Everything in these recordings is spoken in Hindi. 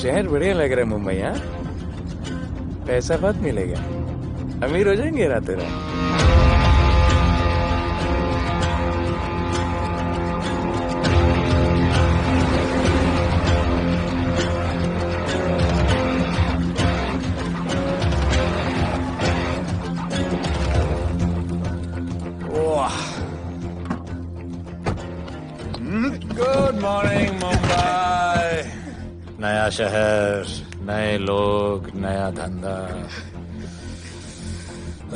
शहर बढ़िया लग रहा है मुंबई। हाँ, पैसा बहुत मिलेगा, अमीर हो जाएंगे रातों रात। Good morning Mumbai. नया शहर, नए लोग, नया धंधा।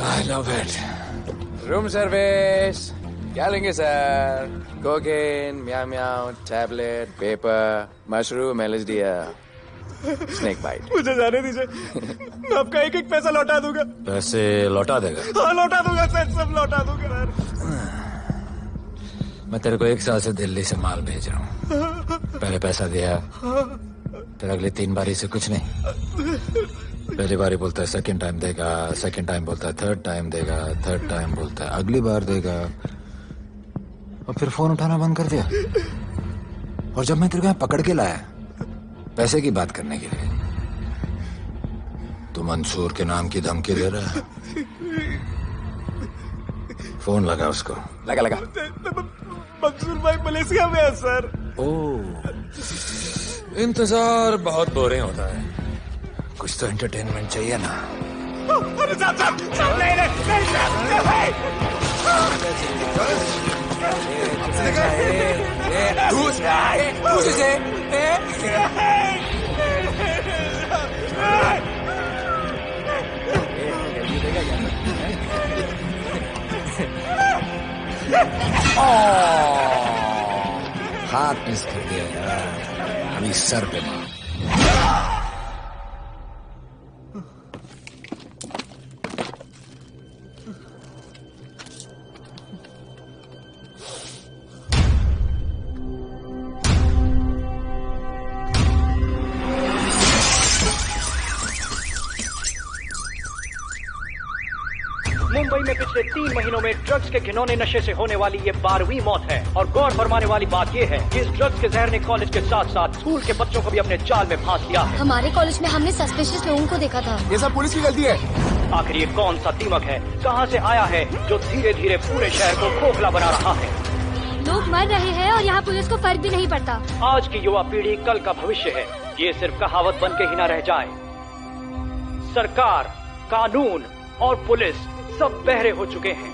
I love it. Room service क्या लेंगे sir? Cocaine, meow meow, tablet, paper, mushroom, LSD, snake bite. मुझे जाने दीजिए, मैं आपका एक एक पैसा लौटा दूंगा। पैसे लौटा देगा? हाँ लौटा दूंगा सर, सब लौटा दूंगा। मैं तेरे को 1 साल से दिल्ली से माल भेज रहा हूँ। पहले पैसा दिया, फिर अगली 3 बारी से कुछ नहीं। पहली बारी बोलता है सेकंड टाइम देगा, सेकंड टाइम बोलता है थर्ड टाइम देगा, थर्ड टाइम बोलता है अगली बार देगा, और फिर फोन उठाना बंद कर दिया। और जब मैं तेरे को यहाँ पकड़ के लाया पैसे की बात करने के लिए, तो मंसूर के नाम की धमकी दे रहा है। फोन लगा उसको। लगा लगा। मंसूर भाई मलेशिया में है सर। ओह, इंतजार बहुत बोरिंग होता है, कुछ तो एंटरटेनमेंट चाहिए ना। अरे साहब साहब साहब नहीं हाथ मिस कर दिया यार, अभी सर पे मार। मुंबई में पिछले 3 महीनों में ड्रग्स के घिनौने नशे से होने वाली ये 12वीं मौत है। और गौर फरमाने वाली बात ये है कि इस ड्रग्स के जहर ने कॉलेज के साथ साथ स्कूल के बच्चों को भी अपने जाल में फांस लिया है। हमारे कॉलेज में हमने सस्पिशियस लोगों को देखा था। ये सब पुलिस की गलती है। आखिर ये कौन सा दीमक है, कहां से आया है, जो धीरे धीरे पूरे शहर को खोखला बना रहा है? लोग मर रहे हैं और यहाँ पुलिस को फर्क भी नहीं पड़ता। आज की युवा पीढ़ी कल का भविष्य है, ये सिर्फ कहावत बन के ही न रह जाए। सरकार, कानून और पुलिस सब बहरे हो चुके हैं।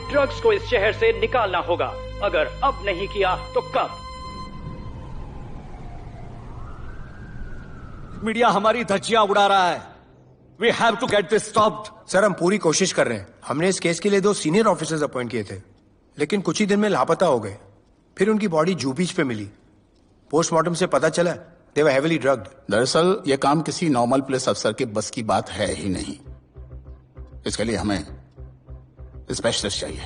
ड्रग्स को इस शहर से निकालना होगा, अगर अब नहीं किया तो कब? मीडिया हमारी धज्जियां उड़ा रहा है। We have to get this stopped. Sir हम पूरी कोशिश कर रहे हैं। हमने इस केस के लिए 2 सीनियर ऑफिसर्स अपॉइंट किए थे, लेकिन कुछ ही दिन में लापता हो गए। फिर उनकी बॉडी जू बीच पे मिली। पोस्टमार्टम से पता चला दे वर हेवीली ड्रग्ड। दरअसल ये काम किसी नॉर्मल पुलिस अफसर के बस की बात है ही नहीं। इसके लिए हमें स्पेशलिस्ट चाहिए।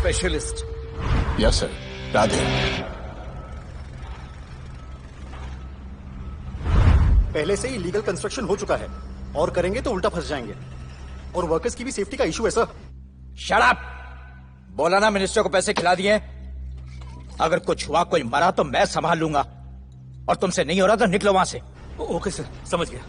स्पेशलिस्ट? Yes sir. राधे। पहले से ही लीगल कंस्ट्रक्शन हो चुका है, और करेंगे तो उल्टा फंस जाएंगे। और वर्कर्स की भी सेफ्टी का इशू है सर। Shut up! बोला ना मिनिस्टर को पैसे खिला दिए। अगर कुछ हुआ, कोई मरा तो मैं संभाल लूंगा, और तुमसे नहीं हो रहा तो निकलो वहां से। ओके सर, समझ गया।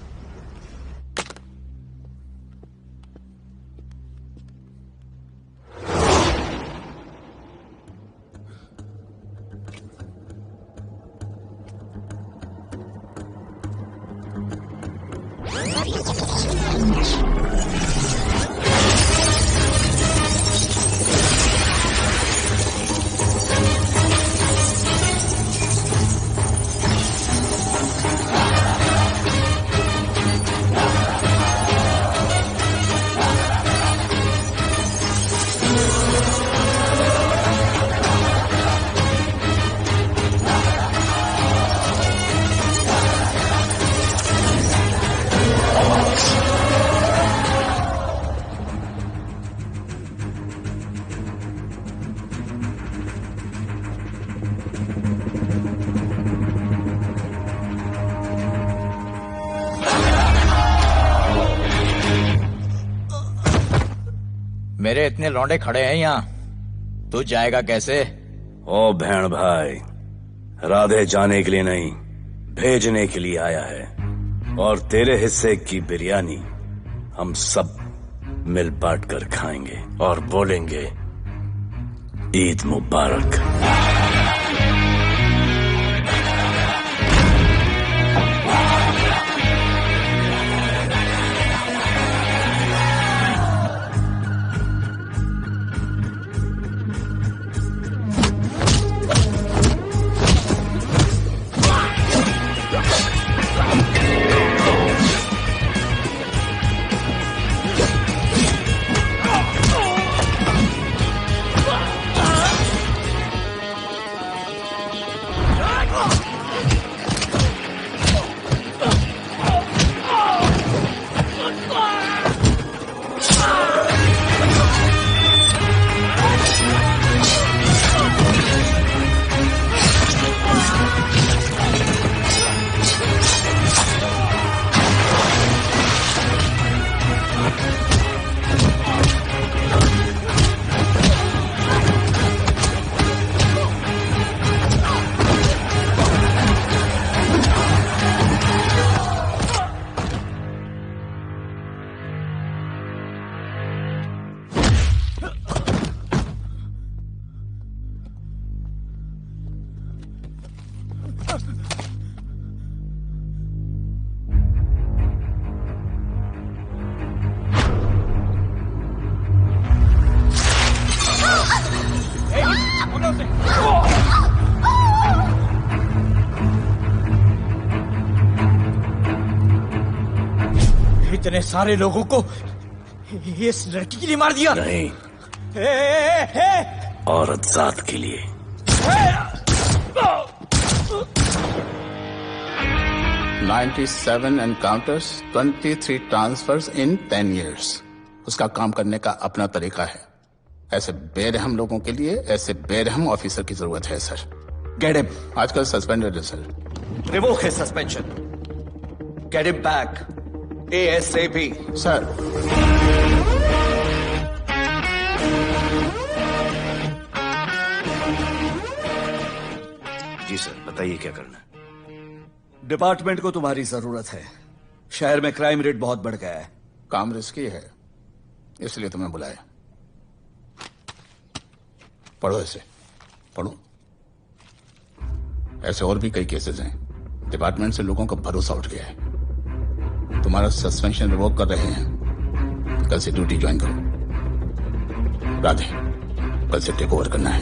मेरे इतने लौंडे खड़े हैं यहाँ, तू जाएगा कैसे? ओ बहन भाई, राधे जाने के लिए नहीं, भेजने के लिए आया है। और तेरे हिस्से की बिरयानी हम सब मिल बांट कर खाएंगे और बोलेंगे ईद मुबारक। इतने सारे लोगों को इस लड़की के लिए मार दिया? नहीं, औरत जात के लिए। $97 encounters, 23 transfers in 10 years. उसका काम करने का अपना तरीका है। ऐसे बेरहम लोगों के लिए ऐसे बेरहम ऑफिसर की जरूरत है सर। Get him. आजकल सस्पेंडेड है sir. Revoke his suspension. Get him back. ASAP. Sir, जी सर, बताइए क्या करना है। डिपार्टमेंट को तुम्हारी जरूरत है। शहर में क्राइम रेट बहुत बढ़ गया है। काम रिस्की है, इसलिए तुम्हें बुलाया। पढ़ो इसे, पढ़ो। ऐसे और भी कई केसेस हैं। डिपार्टमेंट से लोगों का भरोसा उठ गया है। तुम्हारा सस्पेंशन रिवोक कर रहे हैं। कल से ड्यूटी ज्वाइन करो। राधे, कल से टेक ओवर करना है।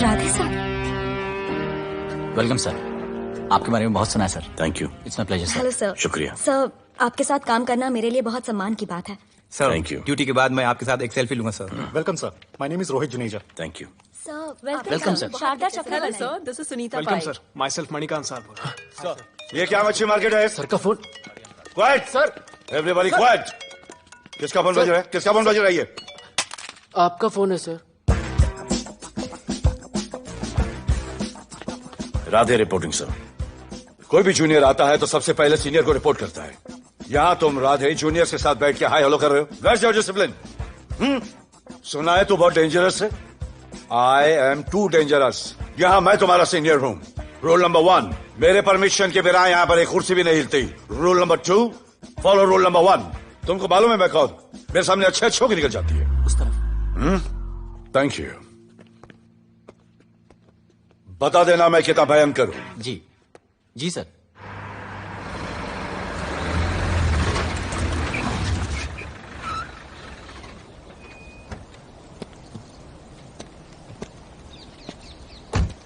राधे सर। वेलकम सर, आपके बारे में बहुत सुना है sir. Thank you. It's my pleasure sir. Hello sir. शुक्रिया। सर, आपके साथ काम करना मेरे लिए बहुत सम्मान की बात है। Sir, Thank you. ड्यूटी के बाद मैं आपके साथ एक सेल्फी लूंगा sir. Welcome sir, my name is Rohit Juneja. Thank you. Sir, welcome sir. Sharda Chakraborty sir. This is Sunita welcome Pai. Sir, myself Manikant साहब। सर, ये क्या मच्छी मार्केट है? सर का phone. Quiet sir, everybody quiet. किसका फोन बज रहा है? किसका फोन बज रहा है ये? आपका फोन है सर। Radhe reporting sir. कोई भी जूनियर आता है तो सबसे पहले सीनियर को रिपोर्ट करता है। यहाँ तुम राधे जूनियर के साथ बैठ के हाई हेलो कर रहे हो। Where's your discipline? सुना है तू बहुत डेंजरस है। I am too dangerous. यहाँ मैं तुम्हारा सीनियर हूँ। रूल नंबर 1, मेरे परमिशन के बिना यहाँ पर एक कुर्सी भी नहीं हिलती। Rule number 2, follow rule number 1। तुमको मालूम है मैं कौन? मेरे सामने अच्छे अच्छों की निकल जाती है। उस तरफ। Thank you. बता देना मैं कितना भयंकर हूं। जी जी सर।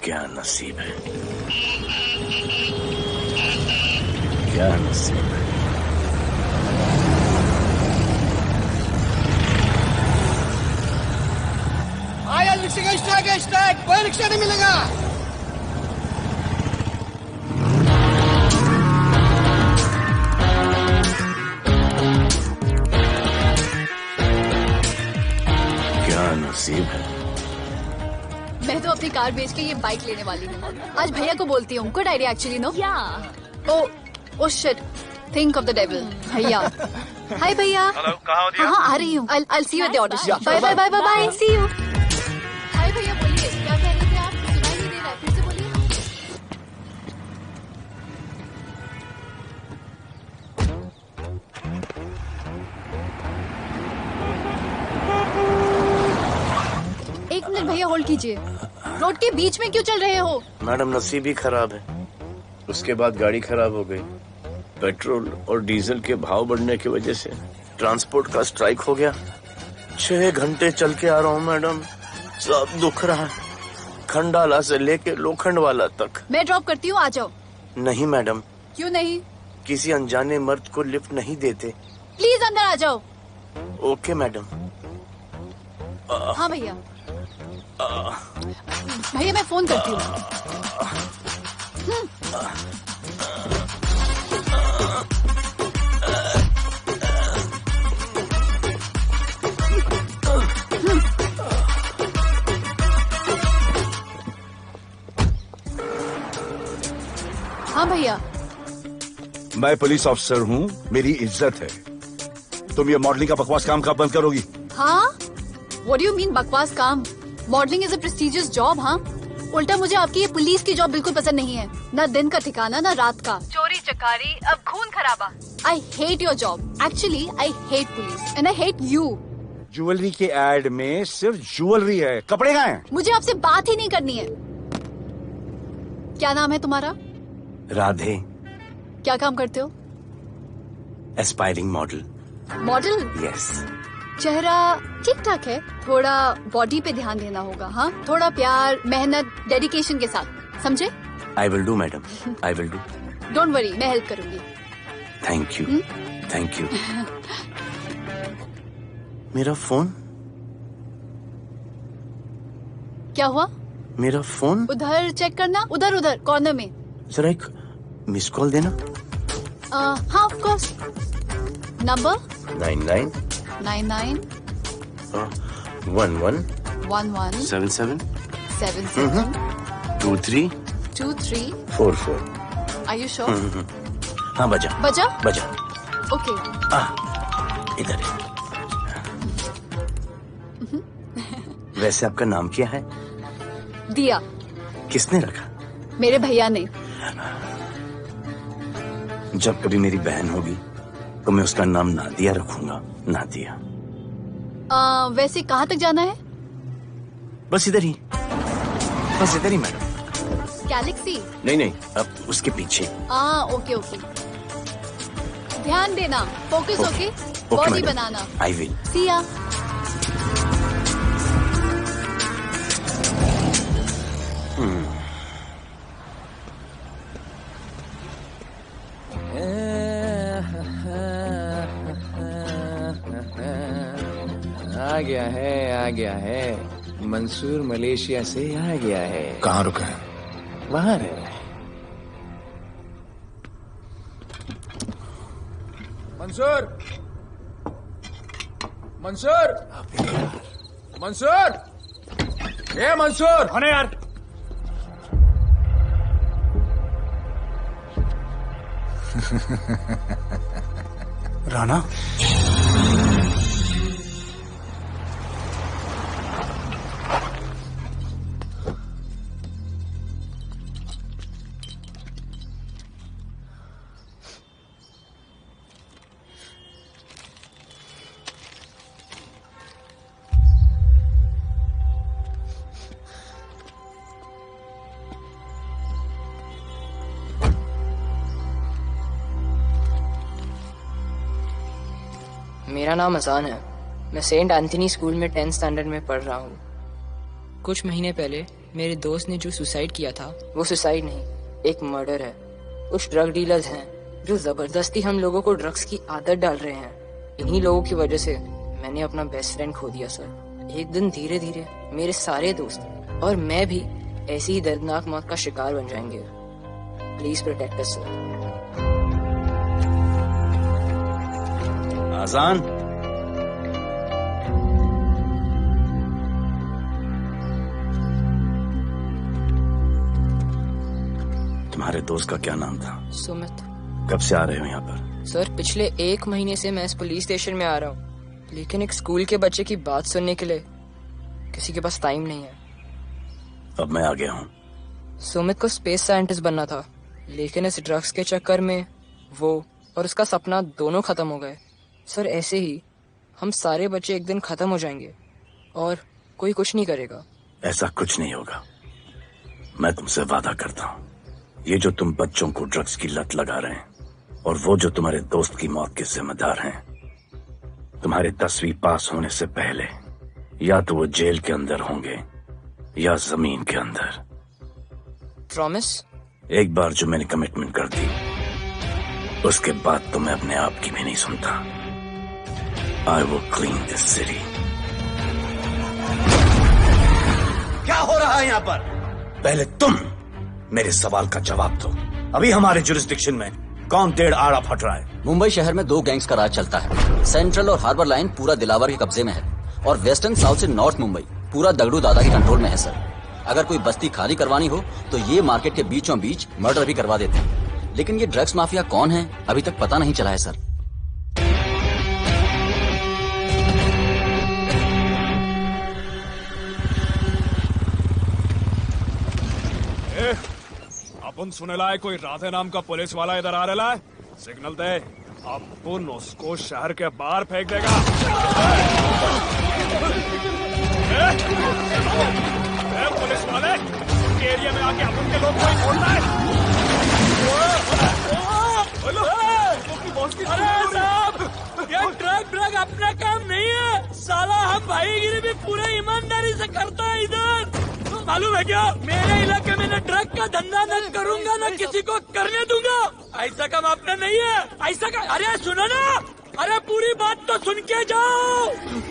क्या नसीब है, क्या नसीब है। आया रिक्शा का स्टैक है, स्टैक। कोई रिक्शा नहीं मिलेगा। क्या नसीब है, अपनी कार बेच के ये बाइक लेने वाली हूँ। आज भैया को बोलती हूँ। Good idea actually, no? Oh shit, think of the devil. भैया, हाय भैया। हेलो, कहाँ हो दिया? हाँ, आ रही हूँ। I'll see you at the audition. Bye bye bye bye bye. See you. हाय भैया, बोलिए क्या कह रहे थे आप? सुनाई नहीं दे रहा है, फिर से बोलिए। एक मिनट भैया, होल्ड कीजिए। रोड के बीच में क्यों चल रहे हो? मैडम नसीब ही खराब है, उसके बाद गाड़ी खराब हो गई। पेट्रोल और डीजल के भाव बढ़ने की वजह से ट्रांसपोर्ट का स्ट्राइक हो गया। 6 घंटे चल के आ रहा हूँ मैडम, सब दुख रहा है, खंडाला से लेके लोखंडवाला तक। मैं ड्रॉप करती हूँ, आ जाओ। नहीं मैडम। क्यों नहीं? किसी अनजाने मर्द को लिफ्ट नहीं देते। प्लीज अंदर आ जाओ। Okay madam. हाँ भैया। भैया मैं फोन करती हूँ। हाँ भैया। मैं पुलिस ऑफिसर हूँ, मेरी इज्जत है। तुम ये मॉडलिंग का बकवास काम कब बंद करोगी? हाँ? What do you mean बकवास काम? Modelling is a prestigious job. हाँ, उल्टा मुझे आपकी ये पुलिस की जॉब बिल्कुल पसंद नहीं है। ना दिन का ठिकाना, ना रात का। चोरी चकारी, अब खून खराबा। I hate your job. Actually I hate police and I hate you. Jewellery के एड में सिर्फ ज्वेलरी है, कपड़े कहाँ हैं? मुझे आपसे बात ही नहीं करनी है। क्या नाम है तुम्हारा? राधे। क्या काम करते हो? Aspiring model. मॉडल? यस। चेहरा ठीक ठाक है, थोड़ा बॉडी पे ध्यान देना होगा। हाँ, थोड़ा प्यार, मेहनत, डेडिकेशन के साथ, समझे? I will do madam, I will do. Don't worry, मैं हेल्प करूंगी। Thank you, thank you. मेरा फोन? क्या हुआ? मेरा फोन? उधर चेक करना, उधर उधर कॉर्नर में। जरा एक मिस कॉल देना। हाँ of course. Number 99 99 11 11 77 77 23 23 44। Are you sure? हाँ बजा बजा? बजा। ओके। इधर है। वैसे आपका नाम क्या है? दिया। किसने रखा? मेरे भैया ने। जब कभी मेरी बहन होगी तो मैं उसका नाम नादिया रखूंगा, नादिया। वैसे कहाँ तक जाना है? बस इधर ही, बस इधर ही मैडम। गैलेक्सी? नहीं नहीं, अब उसके पीछे। Okay okay. ध्यान देना, फोकस ओके। बॉडी बनाना। I will. See ya. आ गया है। मंसूर मलेशिया से आ गया है। कहाँ रुका है? वहाँ रह रहा है। मंसूर, मंसूर, मंसूर, ये मंसूर। होने यार। राणा, मेरा नाम अजान है। मैं सेंट एंथनी स्कूल में 10th स्टैंडर्ड में पढ़ रहा हूँ। कुछ महीने पहले मेरे दोस्त ने जो सुसाइड किया था, वो सुसाइड नहीं, एक मर्डर है। कुछ ड्रग डीलर्स हैं जो जबरदस्ती हम लोगों को ड्रग्स की आदत डाल रहे हैं। इन्हीं लोगों की वजह से मैंने अपना बेस्ट फ्रेंड खो दिया सर। एक दिन धीरे धीरे मेरे सारे दोस्त और मैं भी ऐसी ही दर्दनाक मौत का शिकार बन जाएंगे। Please protect us sir. Azaan, तुम्हारे दोस्त का क्या नाम था? सुमित। कब से आ रहे हो यहाँ पर? सर पिछले 1 महीने से मैं इस पुलिस स्टेशन में आ रहा हूँ, लेकिन एक स्कूल के बच्चे की बात सुनने के लिए किसी के पास टाइम नहीं है। अब मैं आ गया हूँ। सुमित को स्पेस साइंटिस्ट बनना था, लेकिन इस ड्रग्स के चक्कर में वो और उसका सपना दोनों खत्म हो गए। सर ऐसे ही हम सारे बच्चे एक दिन खत्म हो जाएंगे और कोई कुछ नहीं करेगा। ऐसा कुछ नहीं होगा, मैं तुमसे वादा करता हूँ। ये जो तुम बच्चों को ड्रग्स की लत लगा रहे हैं और वो जो तुम्हारे दोस्त की मौत के जिम्मेदार हैं, तुम्हारे 10वीं पास होने से पहले या तो वो जेल के अंदर होंगे या जमीन के अंदर। प्रॉमिस? एक बार जो मैंने कमिटमेंट कर दी, उसके बाद तो मैं अपने आप की भी नहीं सुनता। I will clean this city. क्या हो रहा है यहाँ पर? पहले तुम मेरे सवाल का जवाब दो। अभी हमारे जुरिस्डिक्शन में कौन डेढ़ आड़ा फट रहा है? मुंबई शहर में 2 गैंग्स का राज चलता है। सेंट्रल और हार्बर लाइन पूरा दिलावर के कब्जे में है और वेस्टर्न साउथ से नॉर्थ मुंबई पूरा दगड़ू दादा के कंट्रोल में है सर। अगर कोई बस्ती खाली करवानी हो तो ये मार्केट के बीचों बीच मर्डर भी करवा देते हैं। लेकिन ये ड्रग्स माफिया कौन है अभी तक पता नहीं चला है सर। अपन सुनेला है कोई राधे नाम का पुलिस वाला इधर आ रहा है। सिग्नल दे, अपन उसको शहर के बाहर फेंक देगा। पुलिस वाले एरिया में आके अपन के लोग कोई बोलना है। अरे साहब, ये ड्रग अपना काम नहीं है साला। हम भाईगिरी भी पूरे ईमानदारी से करता है इधर। मालूम है क्या, मेरे इलाके में न ड्रग का धंधा न करूंगा न किसी को करने दूंगा। ऐसा काम अपना नहीं है। ऐसा का अरे सुनो ना, अरे पूरी बात तो सुन के जाओ।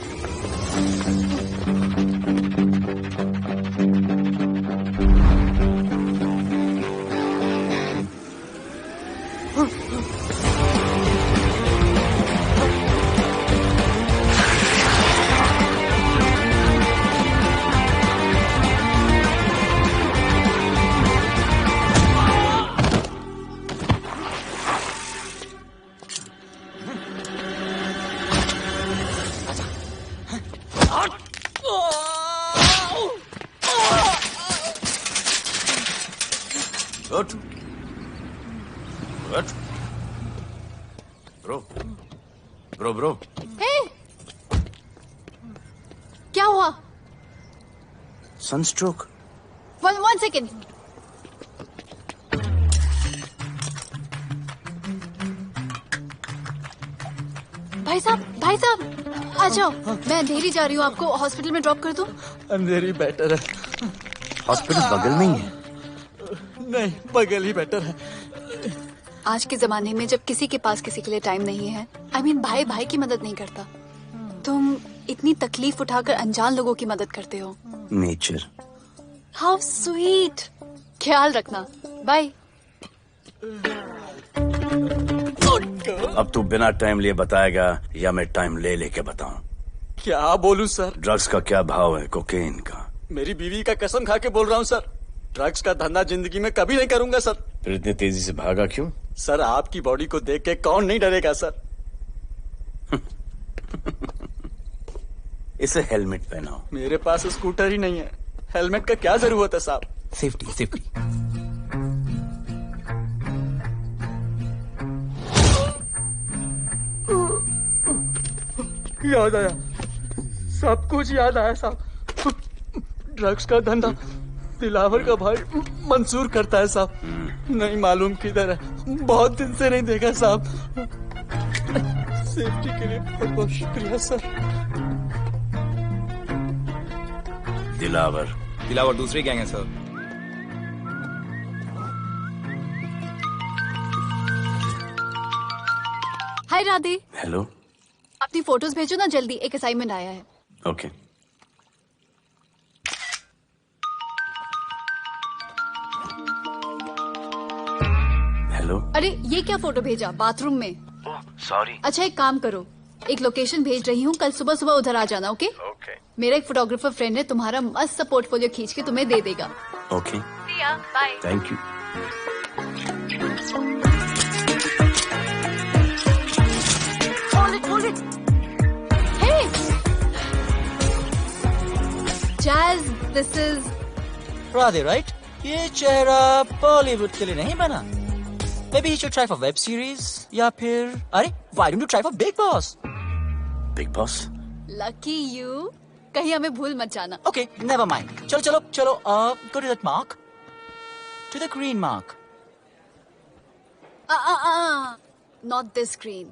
ब्रो क्या हुआ? सनस्ट्रोक। One second. भाई साहब आ जाओ। मैं अंधेरी जा रही हूँ, आपको हॉस्पिटल में ड्रॉप कर दूं? अंधेरी बेटर है। हॉस्पिटल बगल में ही है? नहीं, बगल ही बेटर है। आज के जमाने में जब किसी के पास किसी के लिए टाइम नहीं है, भाई भाई की मदद नहीं करता, तुम इतनी तकलीफ उठाकर अनजान लोगों की मदद करते हो। नेचर। How sweet. ख्याल रखना, बाय। अब तू बिना टाइम लिए बताएगा या मैं टाइम ले लेके बताऊं? क्या बोलूं सर? ड्रग्स का क्या भाव है कोकेन का? मेरी बीवी का कसम खा के बोल रहा हूं सर, ड्रग्स का धंधा जिंदगी में कभी नहीं करूंगा सर। फिर इतनी तेजी से भागा क्यों? सर आपकी बॉडी को देख के कौन नहीं डरेगा सर। इसे हेलमेट पहनाओ। मेरे पास स्कूटर ही नहीं है, हेलमेट का क्या जरूरत है साहब? Safety safety. याद आया, सब कुछ याद आया साहब। ड्रग्स का धंधा दिलावर का भाई मंसूर करता है साहब। नहीं मालूम किधर है, बहुत दिन से नहीं देखा साहब। सेफ्टी के लिए बहुत बहुत शुक्रिया सर। दिलावर दूसरी गैंग है सर। हाय राधे। हेलो। अपनी फोटोज भेजो ना जल्दी, एक असाइनमेंट आया है। ओके। हेलो। अरे ये क्या फोटो भेजा बाथरूम में? सॉरी। अच्छा एक काम करो, एक लोकेशन भेज रही हूँ, कल सुबह सुबह उधर आ जाना। ओके? मेरा एक फोटोग्राफर फ्रेंड है, तुम्हारा मस्त सा पोर्टफोलियो खींच के तुम्हें दे देगा। Okay. Bye. Thank you. Hold it. Hey! Jazz, this is... Radhe, right? ये चेहरा बॉलीवुड के लिए नहीं बना. Maybe you should try for web series या फिर अरे why don't you try for Big Boss? Big Boss? Lucky you. कहीं हमें भूल मत जाना. Okay, never mind. चलो. Go to that mark. To the green mark. Not this green.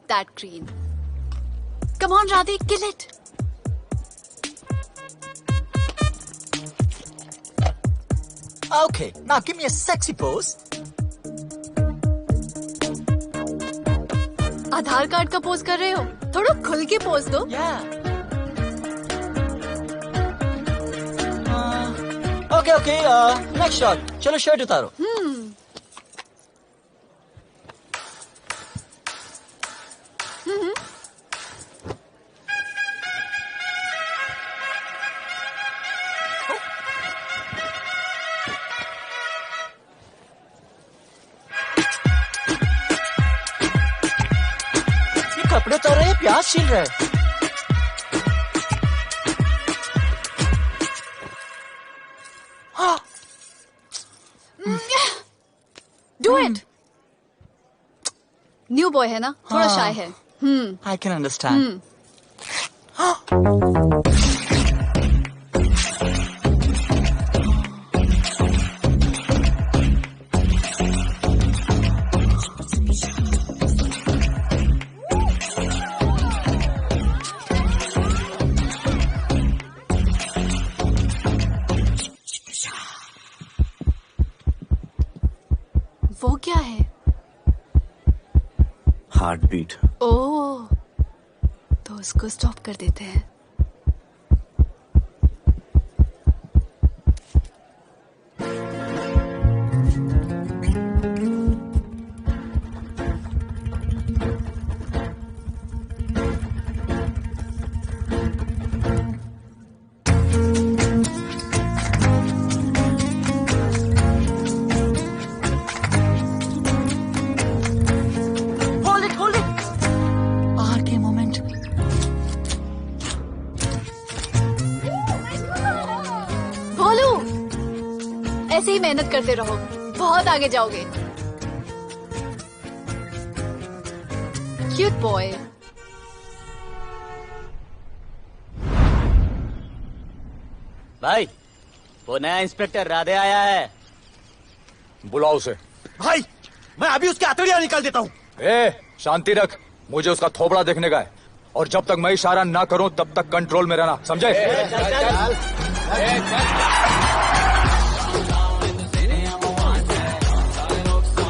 That green. Come on, Radhe, kill it. Okay, now give me a sexy pose. Aadhaar card का पोज कर रहे हो? थोड़ा खुल के पोज दो. Okay, next shot. चलो शर्ट उतारो. ये कपड़े उतार रहे हैं, प्याज छील रहे हैं. Do it. न्यू बॉय है ना, थोड़ा शाय है. I can understand. वो क्या है? Heart beat. ओह, तो उसको स्टॉप कर देते हैं. ऐसे ही मेहनत करते रहो, बहुत आगे जाओगे. Cute boy. भाई, वो नया इंस्पेक्टर राधे आया है. बुलाओ उसे. भाई, मैं अभी उसकी हथेलियां निकाल देता हूँ. शांति रख. मुझे उसका थोबड़ा देखने का है, और जब तक मैं इशारा ना करूं तब तक कंट्रोल में रहना, समझे?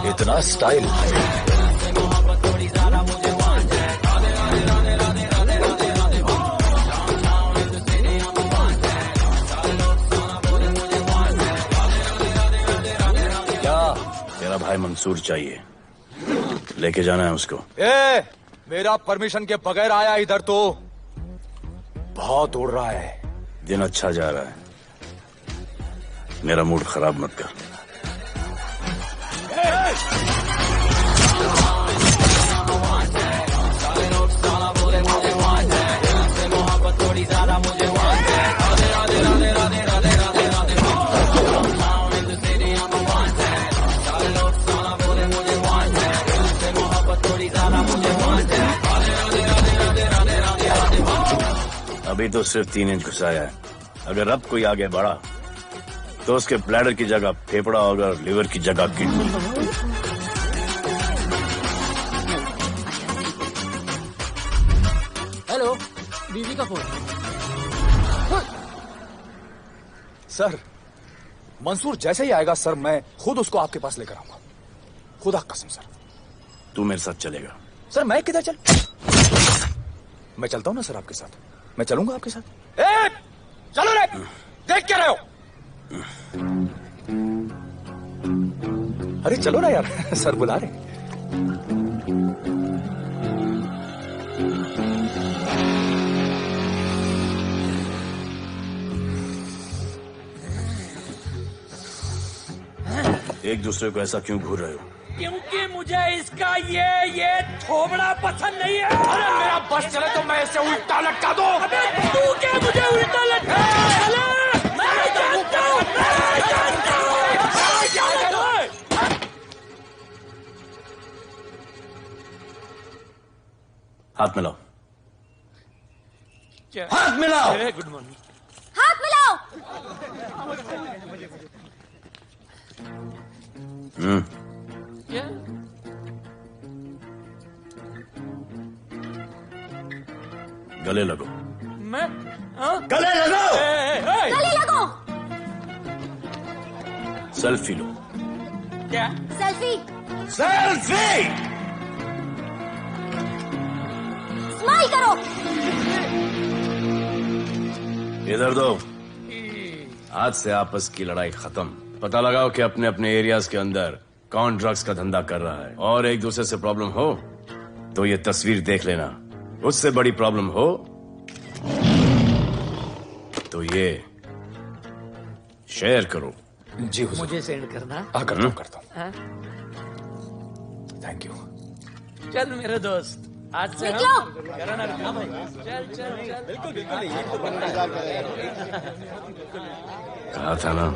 इतना स्टाइल. क्या? तेरा भाई मंसूर चाहिए, लेके जाना है उसको. मेरा परमिशन के बगैर आया इधर तो. बहुत उड़ रहा है. दिन अच्छा जा रहा है, मेरा मूड खराब मत कर. अभी तो सिर्फ 3 इंच घुसाया है. अगर अब कोई आगे बढ़ा तो उसके ब्लैडर की जगह फेफड़ा होगा और लिवर की जगह किडनी. हेलो, बीवी का फोन. सर, मंसूर जैसे ही आएगा सर, मैं खुद उसको आपके पास लेकर आऊंगा. खुदा कसम सर. तू मेरे साथ चलेगा? सर मैं किधर चल? मैं चलता हूं ना सर आपके साथ. मैं चलूंगा आपके साथ. चलो रे, देख क्या रहे हो? अरे चलो ना यार, सर बुला रहे. एक दूसरे को ऐसा क्यों घूर रहे हो? क्योंकि मुझे इसका ये थोबड़ा पसंद नहीं है। अरे मेरा बस चले तो मैं इसे उल्टा लटका दूं। अबे तू क्या मुझे उल्टा लटका? मैं जानता हूँ। हाथ मिलाओ। क्या? हाथ मिलाओ। Good morning. हाथ मिलाओ। क्या? गले लगो। मैं गले लगो। गले लगो। सेल्फी लो। क्या? सेल्फी। सेल्फी। स्माइल करो। इधर दो। आज से आपस की लड़ाई खत्म। पता लगाओ कि अपने अपने एरियाज के अंदर कौन ड्रग्स का धंधा कर रहा है, और एक दूसरे से प्रॉब्लम हो तो ये तस्वीर देख लेना। उससे बड़ी प्रॉब्लम हो तो ये शेयर करो। जी हुजूर। मुझे सेंड करना। करता हूँ। हाँ? Thank you. चल मेरे दोस्त, आज से निकलो। चल चल चल। बिल्कुल कहा था ना,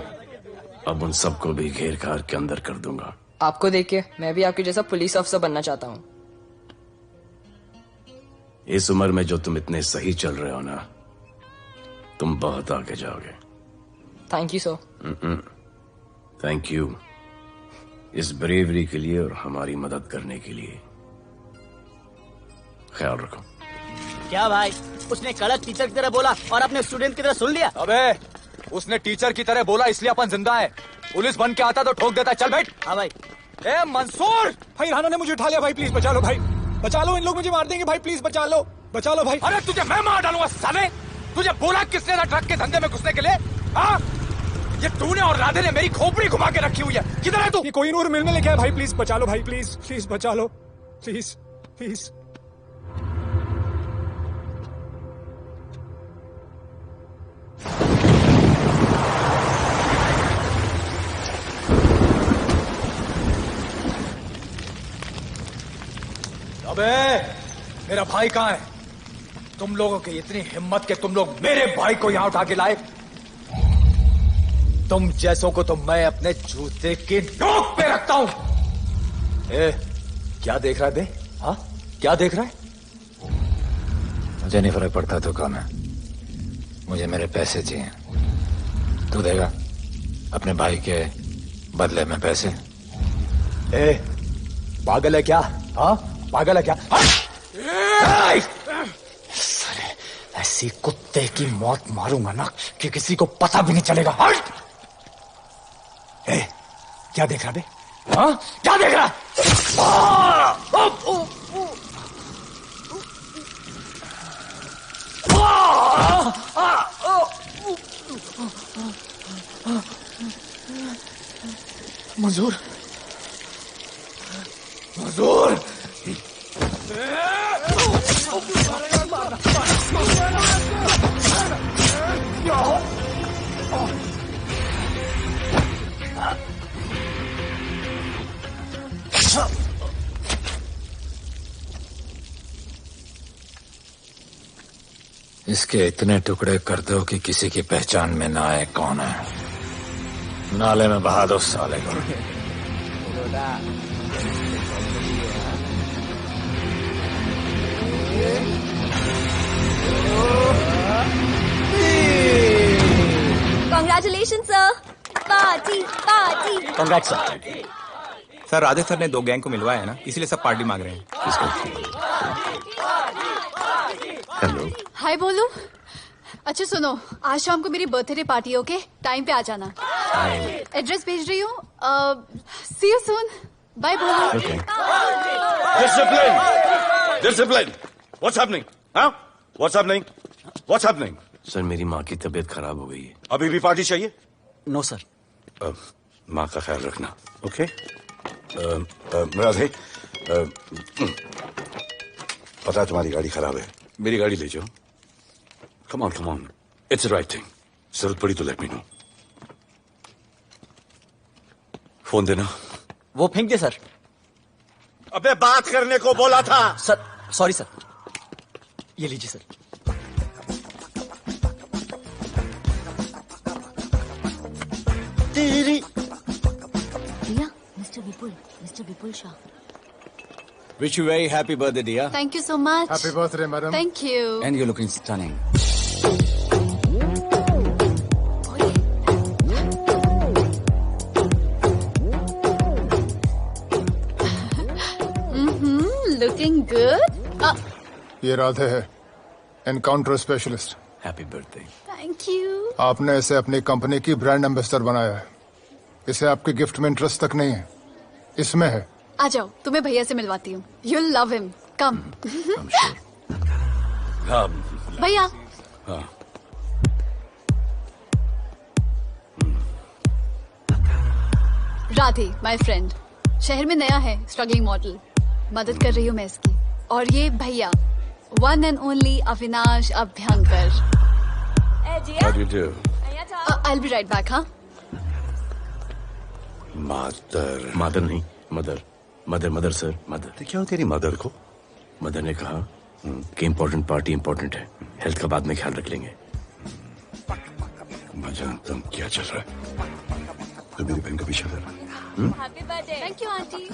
अब उन सबको भी घेर घार के अंदर कर दूंगा। आपको देख के मैं भी आपके जैसा पुलिस अफसर बनना चाहता हूँ। इस उम्र में जो तुम इतने सही चल रहे हो ना, तुम बहुत आगे जाओगे। Thank you sir. Thank you इस ब्रेवरी के लिए और हमारी मदद करने के लिए। ख्याल रखो। क्या भाई, उसने कड़क टीचर की तरह बोला और अपने स्टूडेंट की तरह सुन लिया? अबे उसने टीचर की तरह बोला इसलिए अपन जिंदा है। पुलिस बन के आता तो ठोक देता। चल बैठ। हाँ भाई। ए मंसूर, भाई राना ने मुझे उठा लिया। भाई प्लीज बचा लो, भाई बचा लो, इन लोग मुझे मार देंगे। भाई प्लीज बचा लो भाई। अरे तुझे मैं मार डालूंगा साले। तुझे बोला किसने था ट्रक के धंधे में घुसने के लिए? हाँ, ये तूने और राधे ने मेरी खोपड़ी घुमा के रखी हुई है। किधर है तू? ये कोई नूर मिल में लेके आया। भाई प्लीज बचा लो, भाई प्लीज प्लीज बचा लो, प्लीज प्लीज। अबे मेरा भाई कहाँ है? तुम लोगों की इतनी हिम्मत कि तुम लोग मेरे भाई को यहाँ उठा के लाए। तुम जैसों को तो मैं अपने जूते की नोक पे रखता हूँ। ए, क्या देख रहा है बे? हाँ, क्या देख रहा है? मुझे नहीं फर्क पड़ता तो कौन है, मुझे मेरे पैसे चाहिए। तू देगा अपने भाई के बदले में पैसे? ए, पागल है क्या? हाँ, पागल है क्या? साले ऐसी कुत्ते की मौत मारूंगा ना कि किसी को पता भी नहीं चलेगा। ए, क्या देख रहा बे? हाँ, क्या देख रहा? मंजूर, मंजूर। इसके इतने टुकड़े कर दो कि किसी की पहचान में ना आए कौन है। नाले में बहा दो साले को। Congratulation sir. Party party. Congrats sir. Sir Radhe sir ने 2 गैंग को मिलवाया है ना, इसीलिए सब पार्टी मांग रहे हैं। हेलो। हाय बोलू। अच्छा सुनो, आज शाम को मेरी बर्थडे पार्टी, ओके? टाइम पे आ जाना। एड्रेस भेज रही हूँ। सी यू सून। बाय बोलू। Discipline! Discipline! What's happening? Huh? What's happening? What's happening? Sir मेरी माँ की तबीयत खराब हो गई है। अभी भी पार्टी चाहिए? No sir. माँ का ख्याल रखना, ओके? राधे, पता है तुम्हारी गाड़ी खराब है, मेरी गाड़ी ले जाओ। Come on, it's the right thing. जरूरत पड़ी तो लेट मी नो। फोन देना। वो फेंक दे सर। अबे बात करने को बोला था। सर सॉरी सर, ये लीजिए सर। तेरी दिया, mister Vipul Shah. Wish you very happy birthday, dear. Thank you so much. Happy birthday, madam. Thank you. And you're looking stunning. Looking good. ये राधे है, encounter specialist. Happy birthday. Thank you. आपने इसे अपनी कंपनी की ब्रांड एम्बेसडर बनाया है। इसे आपके गिफ्ट में इंटरेस्ट तक नहीं है, इसमें है। आ जाओ, तुम्हें भैया से मिलवाती हूँ। You'll love him. Come. भैया। Radhe, my friend. शहर में नया है, स्ट्रगलिंग मॉडल। मदद कर रही हूँ मैं इसकी। और ये भैया, one and only Avinash Abhyankar. How do you do? I'll be right back, हाँ? मदर नहीं, मदर सर, मदर। क्या हो तेरी मदर को? मदर ने कहा कि इम्पोर्टेंट पार्टी इम्पोर्टेंट है, हेल्थ का बाद में ख्याल रख लेंगे। मजान, तुम क्या चल रहा है? तो मेरी बहन का पीछा कर। Happy birthday. Thank you, auntie.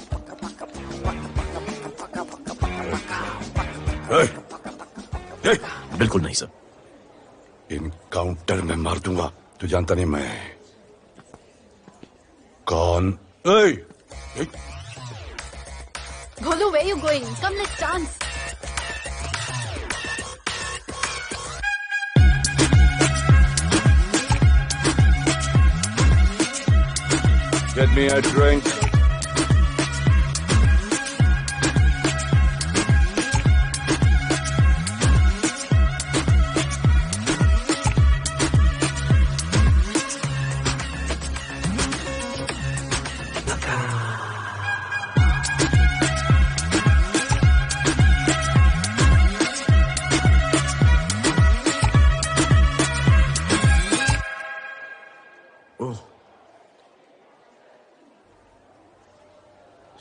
बिल्कुल नहीं सर। इनकाउंटर में मार दूंगा। तू जानता नहीं मैं कौन? Golo, where you going? Come, let's dance. Get me a drink.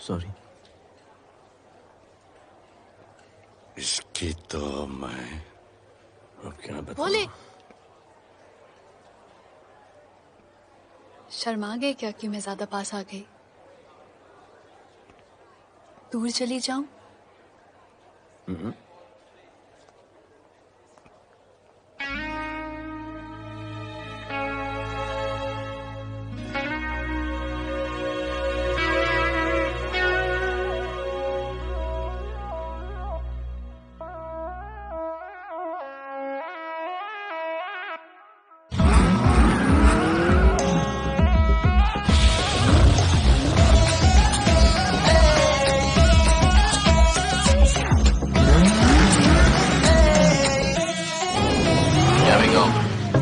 Sorry. इसकी तो मैं अब क्या बताऊं? बोले। शर्मा गए क्या कि मैं ज्यादा पास आ गई? दूर चली जाऊं?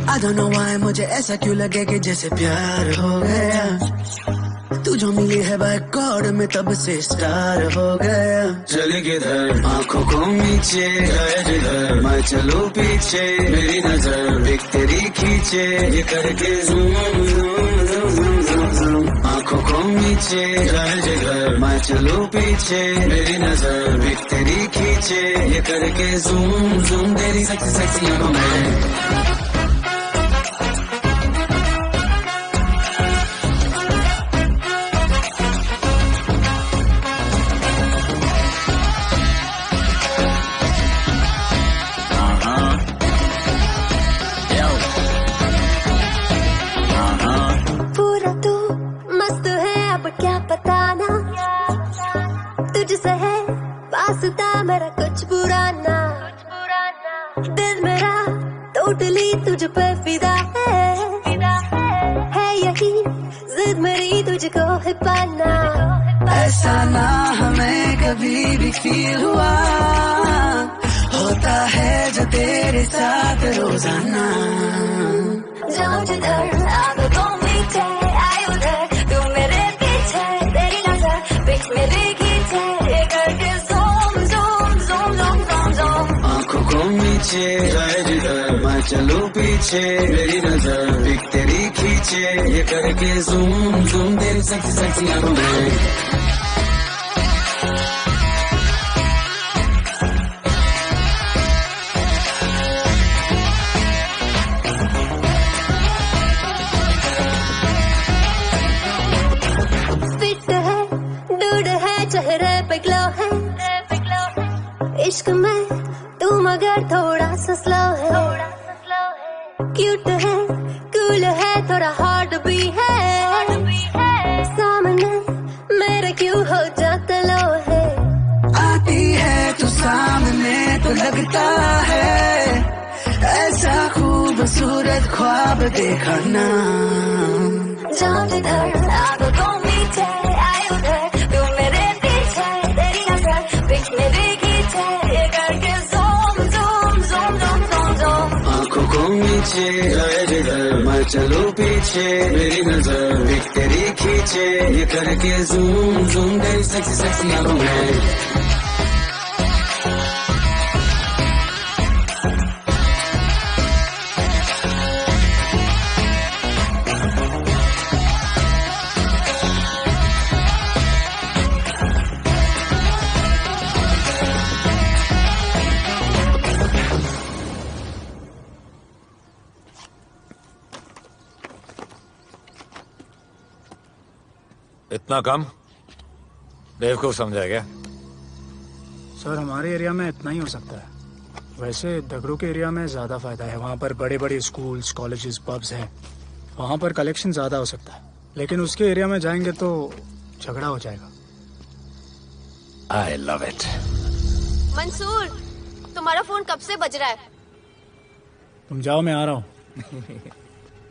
I don't know why मुझे ऐसा क्यों लगे कि जैसे प्यार हो गया। तू जो मिली है बाय गॉड में तब से स्टार हो गया। चले किधर आंखों को नीचे गए जिधर, मैं चलूं पीछे मेरी नजर एक तेरी खींचे, ये करके zoom zoom zoom zoom zoom. आंखों को नीचे गए जिधर, मैं चलूं पीछे मेरी नजर एक तेरी खींचे, ये करके ज़ूम ज़ूम तेरी सेक्सी सेक्सी आंखों में। मेरा कुछ बुरा ना, दिल मेरा टोटली तुझ पे फिदा है यही जिद मेरी तुझको है पाना। ऐसा ना हमें कभी भी फील हुआ, होता है जो तेरे साथ रोजाना। जाऊं जिधर आदतों मीठे आए उधर, तू मेरे पीछे तेरी नजर पिक मेरी खींचे, ये करके आंखों को नीचे जाए जिधर, मैं चलूं पीछे मेरी नजर एक तेरी खींचे, ये करके ज़ूम ज़ूम तेरी सेक्सी सेक्सी आंखों में। इश्क में तू मगर थोड़ा सा स्लो है, क्यूट है, कूल है, थोड़ा हॉट भी है, सामने मेरे क्यों हो जाता लो है। आती है तू सामने तो लगता है ऐसा खूबसूरत ख्वाब देखा ना। जाऊं जिधर आगो को मीठे आए उधर, तू मेरे पीछे तेरी नजर बीच मेरी खींचे, ये करके zoom zoom zoom zoom zoom zoom. आंखों को नीचे आए जिधर मैं चलूं पीछे, मेरी नजर एक तेरी खींचे, ये करके ज़ूम ज़ूम तेरी सेक्सी सेक्सी आंखों में। इतना कम बेवकूफ समझा क्या? सर हमारे एरिया में इतना ही हो सकता है, वैसे दगड़ू के एरिया में ज्यादा फायदा है। वहाँ पर बड़े बड़े स्कूल्स, कॉलेजेस, पब्स हैं, वहाँ पर कलेक्शन ज्यादा हो सकता है। लेकिन उसके एरिया में जाएंगे तो झगड़ा हो जाएगा। आई लव इट। मंसूर, तुम्हारा फोन कब से बज रहा है? तुम जाओ, मैं आ रहा हूँ।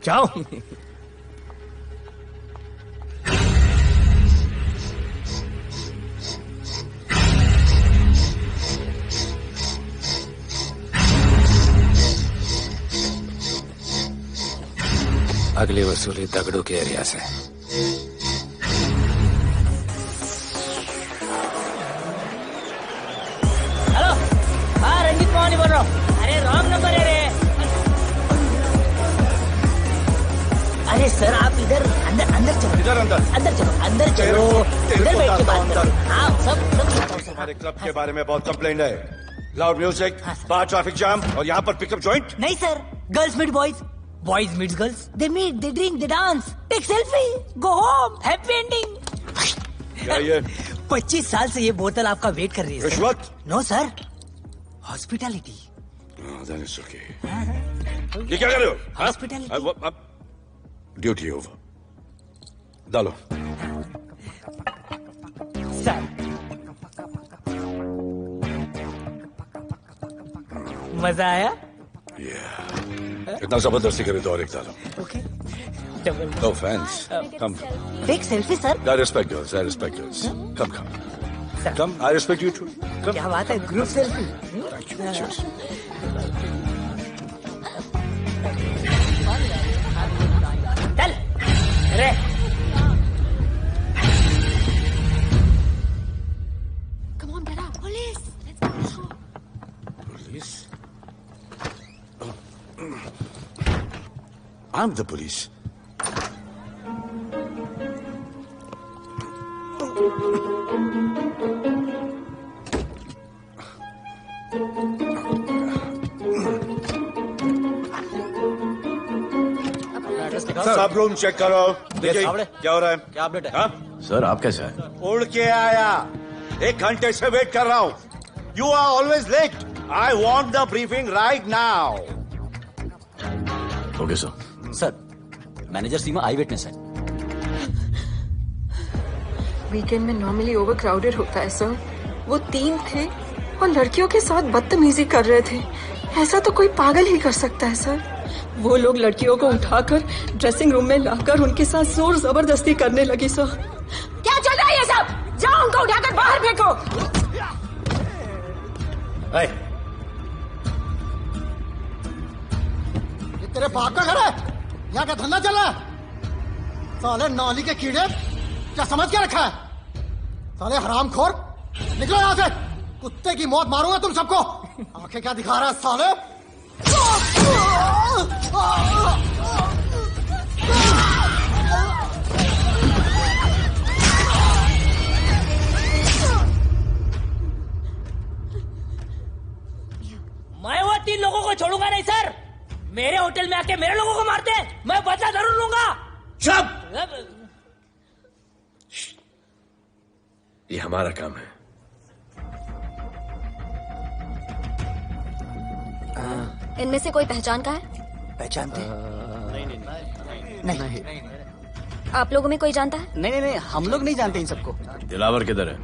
जाओ। अगली वसूली दगड़ू के एरिया से। हेलो, हाँ रंजीत मोहन बोल रहा हूँ। अरे रॉन्ग नंबर है रे। अरे सर आप इधर अंदर अंदर चलो। इधर अंदर अंदर चलो, अंदर चलो, इधर बैठ के बात करो। हाँ सब हमारे क्लब के बारे में बहुत कंप्लेंट है। लाउड म्यूजिक, बाहर ट्रैफिक जाम और यहाँ पर पिकअप जॉइंट। नहीं sir, girls meet boys, boys meets girls, they meet, they drink, they dance, take selfie, go home, happy ending. क्या ये? 25 साल से ये बोतल आपका वेट कर रही है। रिश्वत? No sir, hospitality. ये क्या कर रहे हो? हॉस्पिटैलिटी। Duty over. डालो। सर मजा आया? इतना जबरदस्ती करे तो और एक डालो। Okay. No offense. Come. Take selfie, sir. I respect girls. I respect girls. Come. Come. I respect you too. Come. क्या बात है? Group selfie. Thank you. Cheers. चल, रे। Come on, get up. Police. Let's go. Police? I'm the police. सब रूम चेक करो। देखिए क्या हो रहा है? क्या अपडेट है? हाँ? सर आप कैसे हैं? उड़ के आया, 1 घंटे से वेट कर रहा हूँ। You are always late. I want the briefing right now. Okay sir. Sir manager Seema eyewitness है। वीकेंड में नॉर्मली ओवर क्राउडेड होता है सर। वो 3 थे और लड़कियों के साथ बदतमीजी कर रहे थे। ऐसा तो कोई पागल ही कर सकता है सर। वो लोग लड़कियों को उठाकर ड्रेसिंग रूम में लाकर उनके साथ जोर जबरदस्ती करने लगी सर। क्या चल रहा है ये सब? जाओ उनको उठाकर बाहर फेंको। ये तेरे बाप का घर है? यहाँ का धंधा चल रहा है? साले नौली के कीड़े, क्या समझ के रखा है? साले हरामखोर, निकलो यहाँ से। कुत्ते की मौत मारूंगा तुम सबको। आंखें क्या दिखा रहा है साले? मैं वो 3 लोगों को छोड़ूंगा नहीं सर। मेरे होटल में आके मेरे लोगों को मारते हैं, मैं बदला जरूर लूंगा। चुप! ये हमारा काम है। इनमें से कोई पहचान का है? पहचानते? नहीं। आप लोगों में कोई जानता है? नहीं, हम लोग नहीं जानते इन सबको। दिलावर किधर है?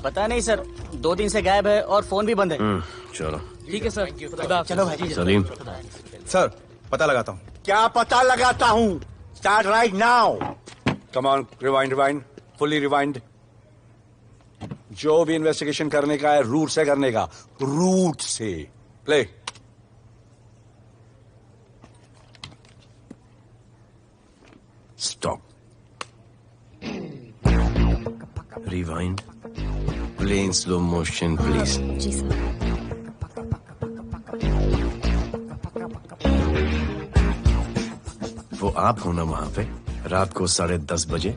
पता नहीं सर, 2 दिन से गायब है और फोन भी बंद है। चलो ठीक है सर। चलो भाई। सलीम। सर पता लगाता हूँ। क्या पता लगाता हूँ? Start right now. Come on, rewind, fully rewind. जो भी इन्वेस्टिगेशन करने का है रूट से करने का, रूट से। Play. Stop. Rewind. Play in slow motion please. जी सर। वो आप हो ना वहां पे रात को 10:30 बजे?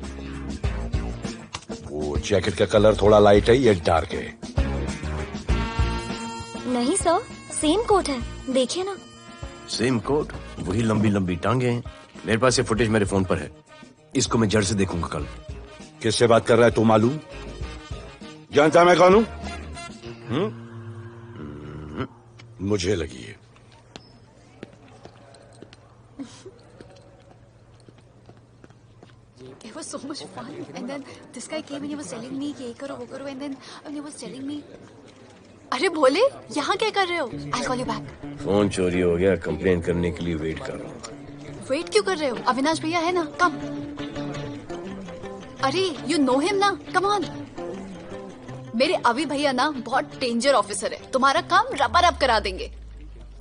वो जैकेट का कलर थोड़ा लाइट है, ये डार्क है। नहीं सर, सेम कोट है, देखिए ना। सेम कोट, वही लंबी लंबी टांगे हैं। मेरे पास ये फुटेज मेरे फोन पर है, इसको मैं जड़ से देखूंगा कल। किससे बात कर रहा है तू? मालूम? जानता मैं कौन हूं? मुझे लगी है। It was so much fun, and then this guy came and he was telling me ये करो वो करो, and then he was telling me, अरे भोले यहाँ क्या कर रहे हो? I'll call you back. Phone चोरी हो गया, कंप्लेन करने के लिए वेट कर रहा हूँ। वेट क्यों कर रहे हो? अविनाश भैया है ना, कम। अरे you know him ना, come on. मेरे अभी भैया ना बहुत डेंजर ऑफिसर है, तुम्हारा काम रबर अप करा देंगे।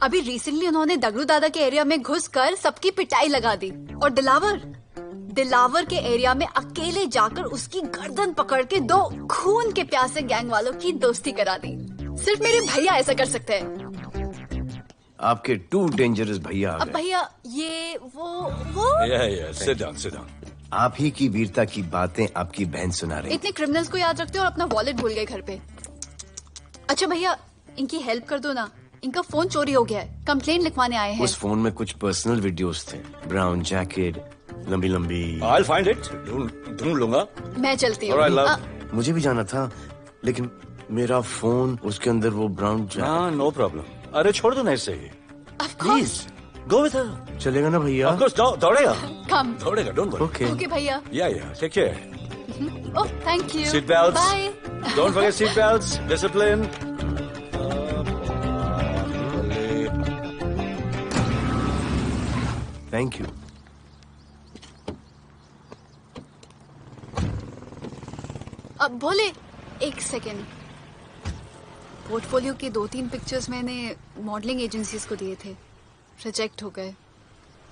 अभी रिसेंटली उन्होंने दगड़ू दादा के एरिया में घुसकर सबकी पिटाई लगा दी, और दिलावर के एरिया में अकेले जाकर उसकी गर्दन पकड़ के 2 खून के प्यासे गैंग वालों की दोस्ती करा दी। सिर्फ मेरे भैया ऐसा कर सकते हैं। आपके 2 डेंजरस भैया आ अब गए। भैया ये वो सिट डाउन। आप ही की वीरता की बातें आपकी बहन सुना रही। इतने क्रिमिनल्स को याद रखते हो और अपना वॉलेट भूल गए घर पे। अच्छा भैया इनकी हेल्प कर दो ना, इनका फोन चोरी हो गया है, कंप्लेन लिखवाने आए हैं। उस फोन में कुछ पर्सनल वीडियोस थे, ब्राउन जैकेट, लंबी लंबी। I'll find it. ढूंढ लूंगा। मैं चलती All right, हूँ। love. मुझे भी जाना था, लेकिन मेरा फोन, उसके अंदर वो ब्राउन जैकेट। हाँ, नो प्रॉब्लम। अरे छोड़ दो ना इसे। Please go with her. चलेगा ना भैया? ऑफ कोर्स, दौड़ेगा। कम। दौड़ेगा, डोंट वरी। ओके भैया। Yeah take care. Oh thank you. Seat belts. Bye. Don't forget seat belts. Discipline. Thank you. अब भोले एक सेकेंड, पोर्टफोलियो के 2-3 पिक्चर्स मैंने मॉडलिंग एजेंसीज को दिए थे, रिजेक्ट हो गए।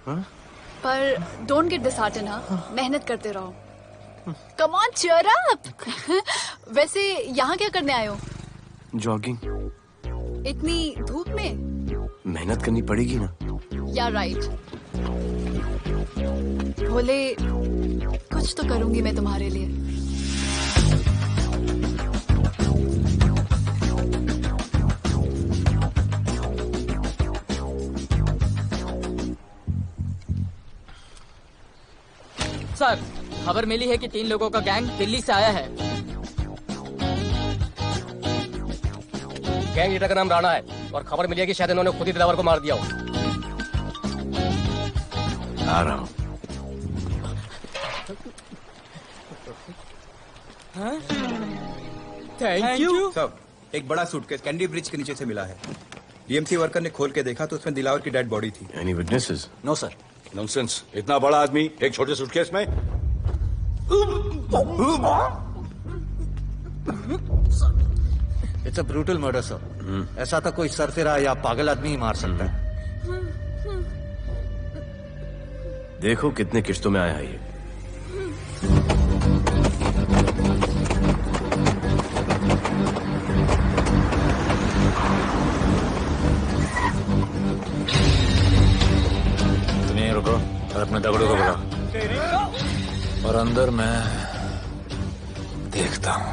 पर डोंट गेट डिसहार्टेंड, हाँ, मेहनत करते रहो। Come on cheer up. वैसे यहाँ क्या करने आए हो? जॉगिंग। इतनी धूप में? मेहनत करनी पड़ेगी ना। या राइट। भोले कुछ तो करूंगी मैं तुम्हारे लिए। सर खबर मिली है कि 3 लोगों का गैंग दिल्ली से आया है। गैंग लीडर का नाम राणा है और खबर मिली है कि शायद इन्होंने खुद ही दिलावर को मार दिया हो। आ रहा हूँ। Thank you. सब एक बड़ा सूटकेस कैंडी ब्रिज के नीचे से मिला है। डीएमसी वर्कर ने खोल के देखा तो उसमें दिलावर की डेड बॉडी थी। Any witnesses? No sir. Nonsense, इतना बड़ा आदमी एक छोटे सूटकेस में। It's a brutal murder sir. ऐसा तो कोई सरफिरा या पागल आदमी ही मार सकता है। देखो कितने किश्तों में आया है ये। रुको और अपने दगड़ों को बुलाओ और अंदर मैं देखता हूँ।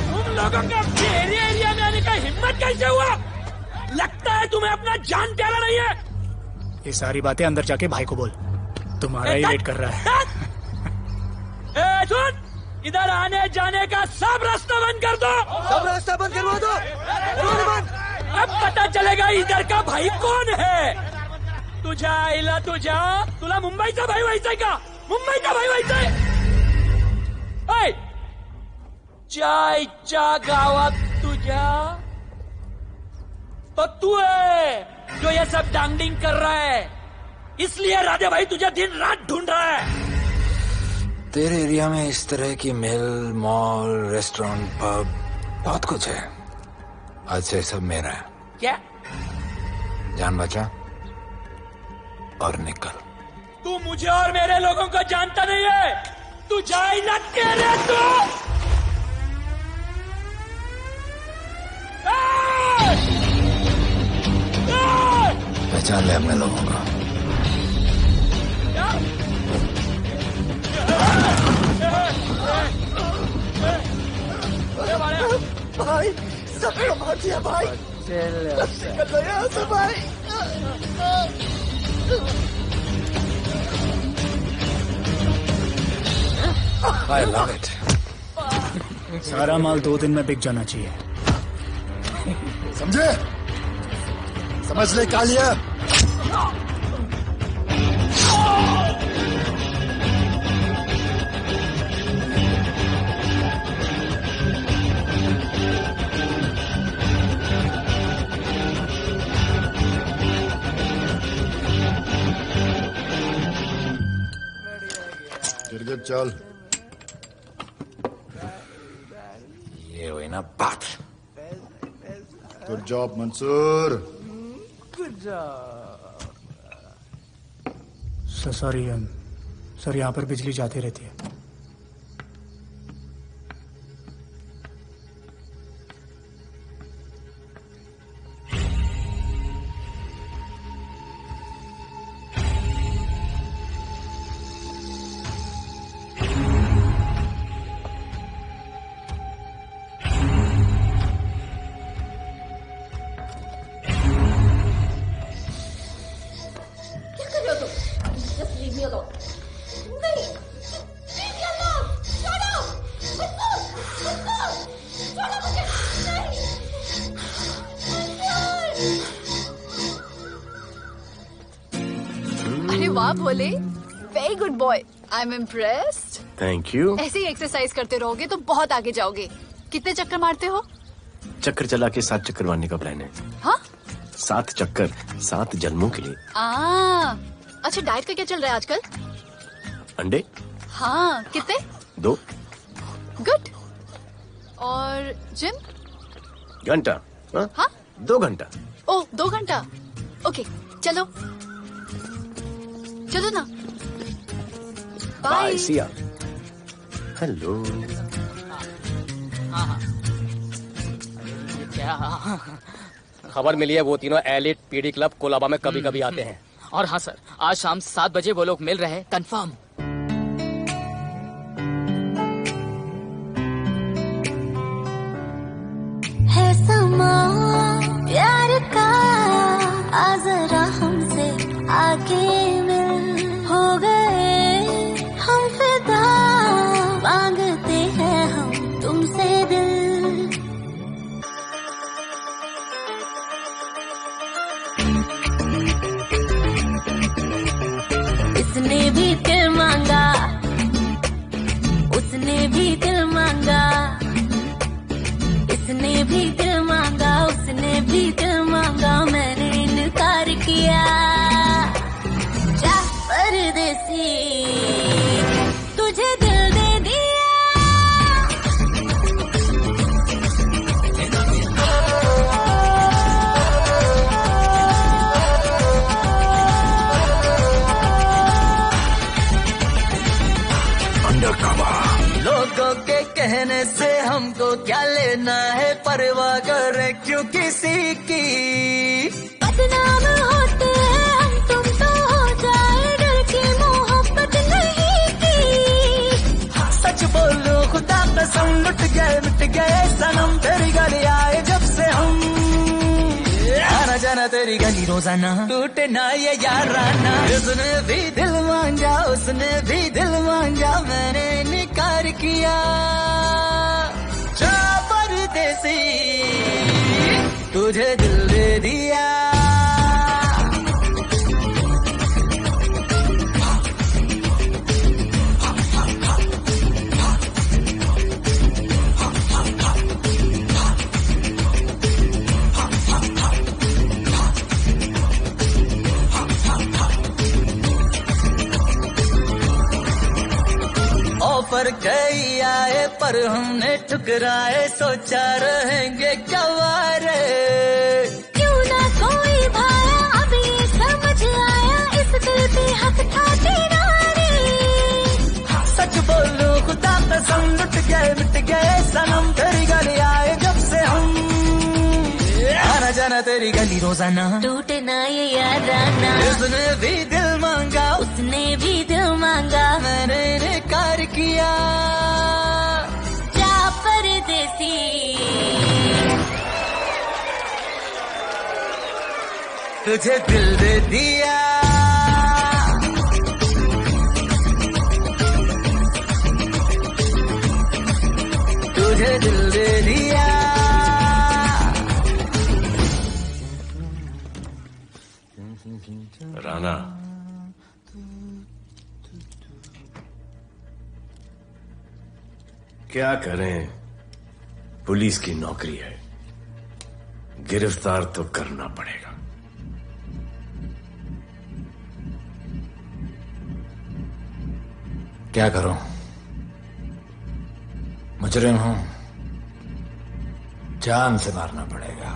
तुम लोगों के अपने एरिया में आने का हिम्मत कैसे हुआ? लगता है तुम्हें अपना जान प्यारा नहीं है। ये सारी बातें अंदर जाके भाई को बोल, तुम्हारा ही वेट कर रहा है। सुन, इधर आने जाने का सब रास्ता बंद कर दो। सब रास्ता बंद करवा दो। अब पता चलेगा इधर का भाई कौन है। तुझा आईला तुझा तुला मुंबईचा भाई व्हायचाय का? मुंबईचा भाई व्हायचाय? चायच्या गावात तुझ्या तो तू है जो ये सब डांगडिंग कर रहा है, इसलिए राधे भाई तुझे दिन रात ढूंढ रहा है। तेरे एरिया में इस तरह की मिल, मॉल, रेस्टोरेंट, पब बहुत कुछ है। आज से सब मेरा है। क्या? जान बचा और निकल। तू मुझे और मेरे लोगों को जानता नहीं है। तू जाए ना तेरे तू। पहचान ले अपने लोगों को। भाई सबको मार दिया भाई। निकल लो यहाँ से भाई। I love it. सारा माल 2 दिन में बिक जाना चाहिए। समझे? समझ ले कालिया। गिरगिट चल। ये हुई ना बात। Good job Mansoor. Sorry sir, यहाँ पर बिजली जाती रहती है। वाह Bhole, very good boy, I am impressed. Thank you. ऐसे ही एक्सरसाइज करते रहोगे तो बहुत आगे जाओगे। कितने चक्कर मारते हो? चक्कर चला के 7 चक्कर मारने का प्लान है। हाँ? 7 चक्कर 7 जन्मों के लिए। अच्छा, डाइट का क्या चल रहा है आजकल? अंडे? हाँ, कितने? 2। गुड। और जिम? घंटा। हाँ? 2 घंटा। ओह, 2 घंटा। ओके, चलो चलो ना। बाय, सिया। हेलो। क्या खबर मिली है? वो तीनों एलिट पीडी क्लब कोलाबा में कभी कभी आते हैं। और हाँ सर, आज शाम 7 बजे वो लोग मिल रहे हैं, कंफर्म। है समा प्यार का, आ जरा हमसे आगे मिल, हो गए हम फिदा, मांगते हैं हम तुमसे दिल। इसने भी दिल मांगा, उसने भी दिल मांगा, इसने भी दिल मांगा, उसने भी दिल मांगा, मैंने इनकार किया। जा परदेसी, तुझे दिल दे दिया। लोगों के कहने से हमको क्या लेना है, परवाह करे क्यों किसी की। बदनाम होते हैं हम, तुम तो हो जाए, डर की मोहब्बत नहीं की। सच बोलो खुदा कसम, मिट गए सनम, तेरी गली आए जब से हम, आना जाना तेरी तेरी गली रोजाना, टूटे ना ये याराना। उसने भी दिल मांगा, उसने भी दिल मांगा, मैंने इनकार किया। जा परदेसी, तुझे दिल दे दिया। ऑफर कई आए पर हमने ठुकराए, सोचा रहेंगे क्या वारे। क्यों ना कोई भाया, अब ये समझ आया, इस दिल पे हक था तेरा रे। सच बोलो खुदा कसम, लुट गए मिट गए सनम, तेरी गली आए जब से हम। आना जाना तेरी गली रोजाना, टूटे ना ये याराना। उसने भी दिल मांगा, उसने भी दिल मांगा, मैंने इनकार किया। जा परदेसी, तुझे दिल दे दिया। तुझे दिल दे दिया। राणा, क्या करें, पुलिस की नौकरी है, गिरफ्तार तो करना पड़ेगा। क्या करूं, मुजरिम हूं, जान से मारना पड़ेगा।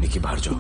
निकी बाहर जाओ।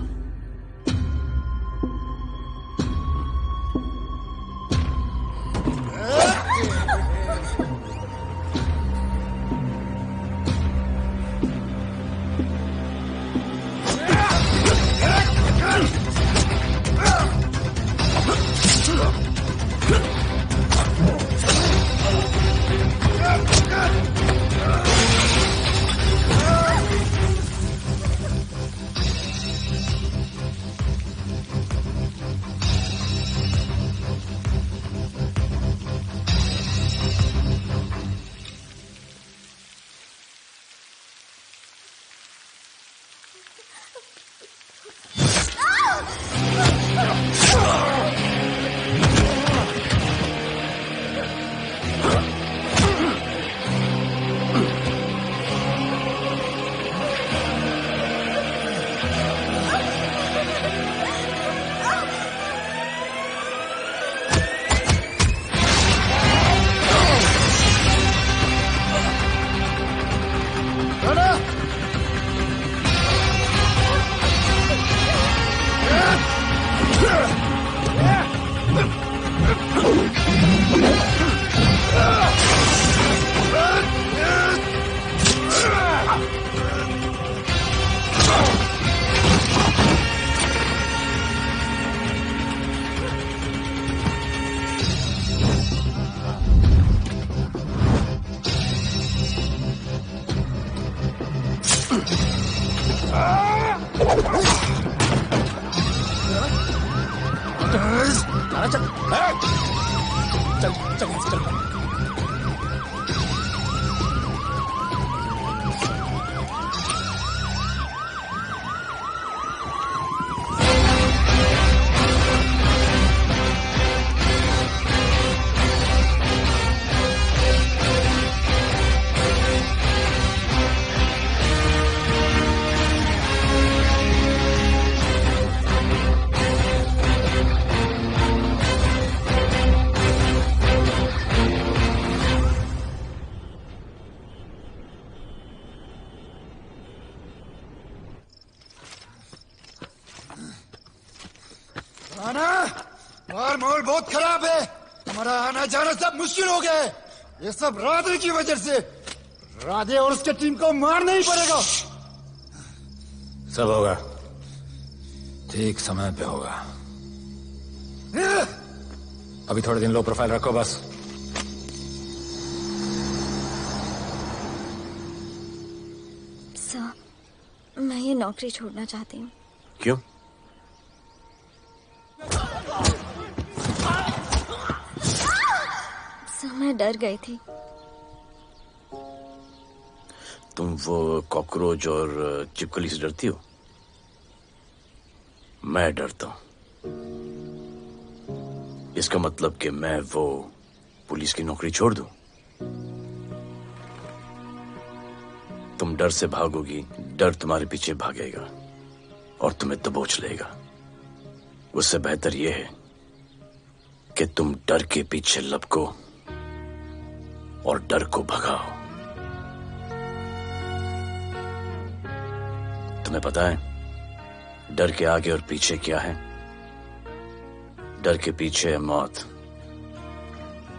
चल चल चल चल बाहर माहौल बहुत खराब है। हमारा आना जाना सब मुश्किल हो गया है। ये सब राधे की वजह से। राधे और उसके टीम को मारना ही पड़ेगा। सब होगा, ठीक समय पे होगा। अभी थोड़े दिन लो प्रोफाइल रखो बस। सर, मैं ये नौकरी छोड़ना चाहती हूँ। क्यों? सर, मैं डर गई थी। तुम वो कॉकरोच और चिपकली से डरती हो? मैं डरता हूं। इसका मतलब कि मैं वो पुलिस की नौकरी छोड़ दूं? तुम डर से भागोगी, डर तुम्हारे पीछे भागेगा और तुम्हें दबोच लेगा। उससे बेहतर यह है कि तुम डर के पीछे लपको और डर को भगाओ। तुम्हें पता है डर के आगे और पीछे क्या है? डर के पीछे है मौत,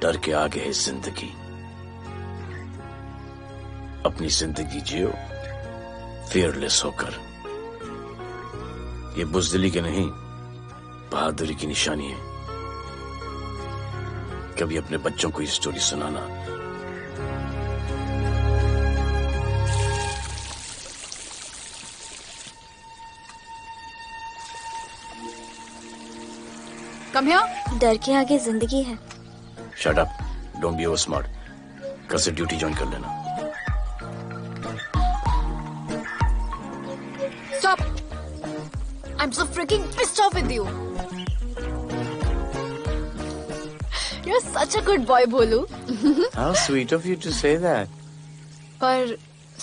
डर के आगे है जिंदगी। अपनी जिंदगी जियो फियरलेस होकर। ये बुज़दिली की नहीं, बहादुरी की निशानी है। कभी अपने बच्चों को ये स्टोरी सुनाना। Come here. डर के आगे जिंदगी है। Shut up, don't be over smart. कल से ड्यूटी ज्वाइन कर लेना। Stop! I'm so freaking pissed off with you. You're such a good boy, बोलू। How sweet of you to say that. पर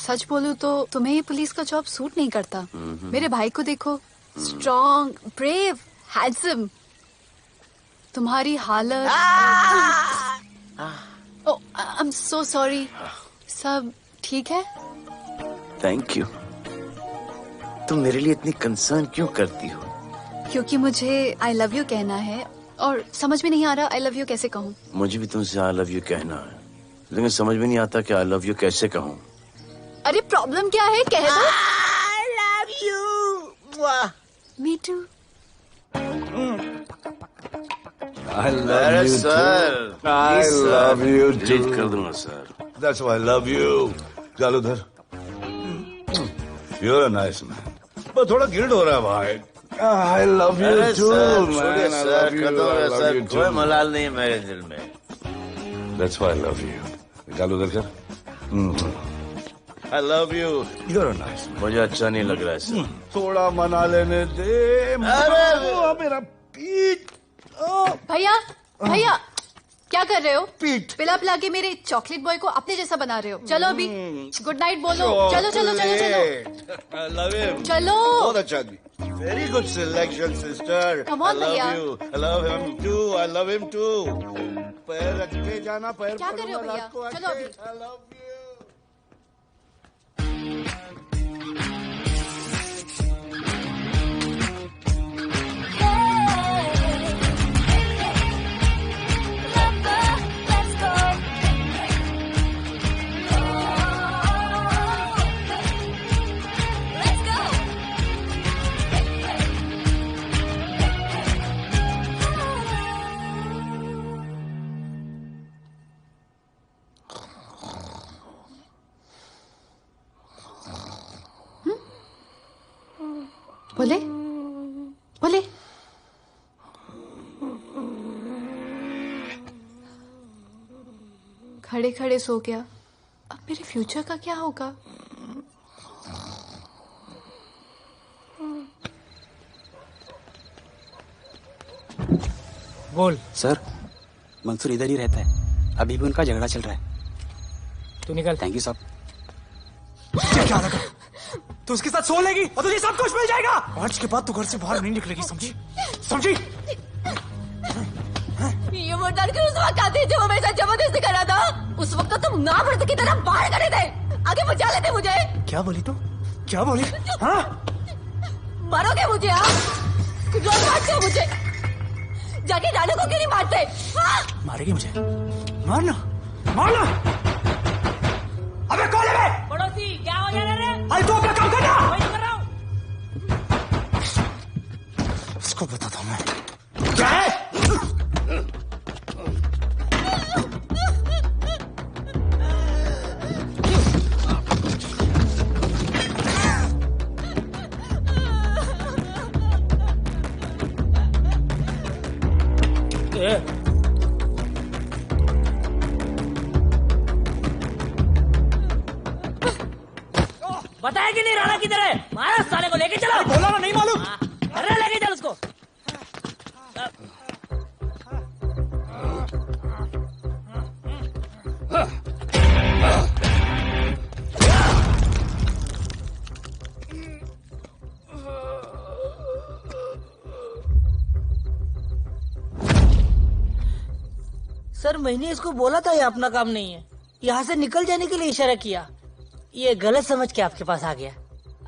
सच बोलूं तो तुम्हें ये पुलिस का जॉब सूट नहीं करता। मेरे भाई को देखो, स्ट्रॉन्ग, ब्रेव, हैंडसम। तुम्हारी हालत। ओह, आई एम सो सॉरी। सब ठीक है? Thank you. तुम मेरे लिए इतनी कंसर्न क्यों करती हो? क्योंकि मुझे आई लव यू कहना है और समझ में नहीं आ रहा आई लव यू कैसे कहूँ। मुझे भी तुमसे आई लव यू कहना है, लेकिन समझ में नहीं आता कि आई लव यू कैसे कहूँ। अरे प्रॉब्लम क्या है, कह दो। I love you. Me too. I love you too. I love you too. Delete कर दूंगा sir. That's why I love you. चल उधर। You're a nice man. पर थोड़ा गिल्ड हो रहा है भाई। I love you too, man. I love you. I love you too. कोई मलाल नहीं है मेरे दिल में। That's why I love you. निकाल उधर कर। I love you. You're a nice man. मुझे अच्छा नहीं लग रहा है सर। थोड़ा मना लेने दे। अरे मेरा पीठ। भैया, भैया, क्या कर रहे हो? पीठ पिला पिला के मेरे चॉकलेट बॉय को अपने जैसा बना रहे हो। चलो अभी गुड नाइट बोलो। चलो चलो चलो चलो। I love him. चलो। बहुत अच्छा आदमी। Very good selection, sister. Come on, I love भैया। you. I love him too. I love him too. पैर रख के जाना, पैर क्या कर रहे हो भैया? चलो अभी। I love you. बोले बोले। खड़े खड़े सो गया। अब मेरे फ्यूचर का क्या होगा? बोल। सर, मंसूर इधर ही रहता है। अभी भी उनका झगड़ा चल रहा है। तू निकल। थैंक यू साहब। क्या लगा? तू उसके साथ सो लेगी और तुझे सब कुछ मिल जाएगा। आज के बाद तू घर से बाहर नहीं निकलेगी, समझी? समझी? ये वो डर के उस वक्त आती जब वो मेरे साथ जबरदस्ती कर रहा था। उस वक्त तो तुम ना मर्द की तरह बाहर खड़े थे, आगे बचा लेते मुझे। क्या बोली तू? क्या बोली? हाँ? मारोगे मुझे? आप रोज मारते हो मुझे, जाके रानू को क्यों नहीं मारते? हाँ? मारेगी मुझे? मारना, मारना। अबे कौन है बे? पड़ोसी, क्या हो जा रहा है? अरे तू अपना काम करना। वही कर रहा हूँ। उसको बताता हूँ मैं। क्या है? बताया कि नहीं राणा किधर है? मारा साले को, लेके चलो। बोला ना, नहीं मालूम। अरे लेके चल उसको। सर, मैंने इसको बोला था ये अपना काम नहीं है। यहाँ से निकल जाने के लिए इशारा किया, ये गलत समझ के आपके पास आ गया।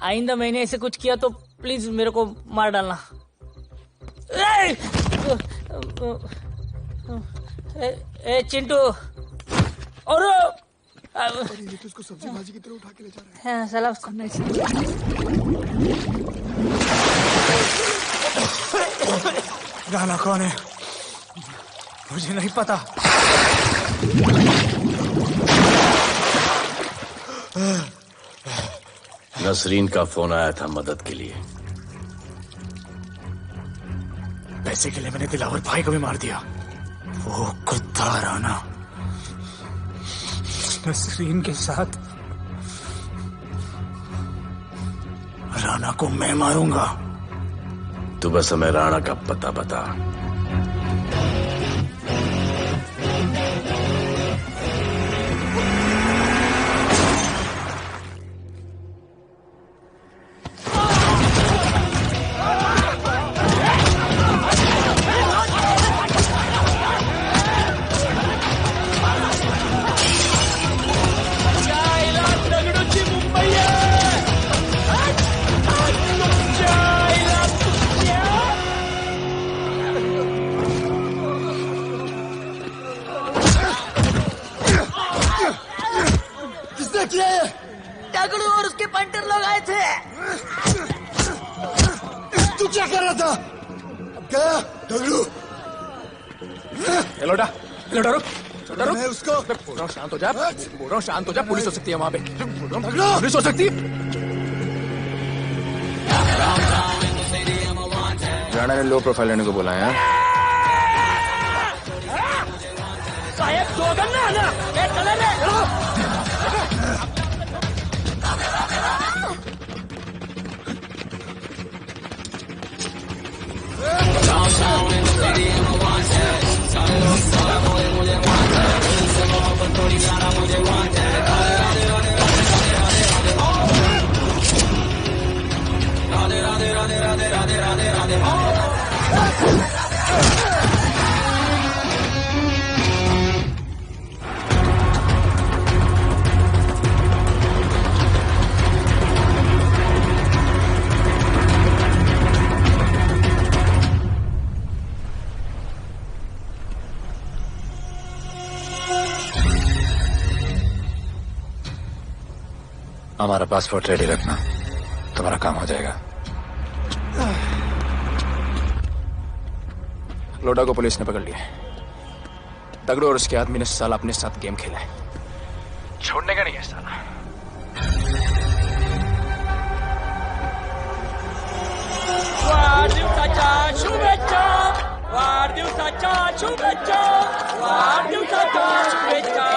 आइंदा मैंने ऐसे कुछ किया तो प्लीज मेरे को मार डालना। ए चिंटू, और ये तो उसको सब्जी भाजी की तरह उठा के ले जा रहा है। हाँ, साला उसको राणा कौन है मुझे नहीं पता। नसरीन का फोन आया था मदद के लिए। पैसे के लिए मैंने दिलावर भाई को भी मार दिया। वो कुत्ता राणा नसरीन के साथ, राणा को मैं मारूंगा। तू बस हमें राणा का पता बता। टाकड़ू और उसके पंटर लोग आए थे। तू क्या कर रहा था? क्या डगलू? लोटा लोटा रुक, रुक। मैं उसको बोल रहा हूँ शांत हो जा, बोल रहा हूँ शांत हो जा। पुलिस हो सकती है वहाँ पे, पुलिस हो सकती है। राणा ने लो प्रोफाइल लेने को बोला है। साहब दो गन्ना है ना, एक कलर है। हमारा पासपोर्ट रेडी रखना, तुम्हारा काम हो जाएगा। लोटा को पुलिस ने पकड़ लिया। तगड़ू और उसके आदमी ने साला अपने साथ गेम खेला है, छोड़ने का नहीं है साला। वाढदिवसाच्या शुभेच्छा, वाढदिवसाच्या शुभेच्छा, वाढदिवसाच्या शुभेच्छा।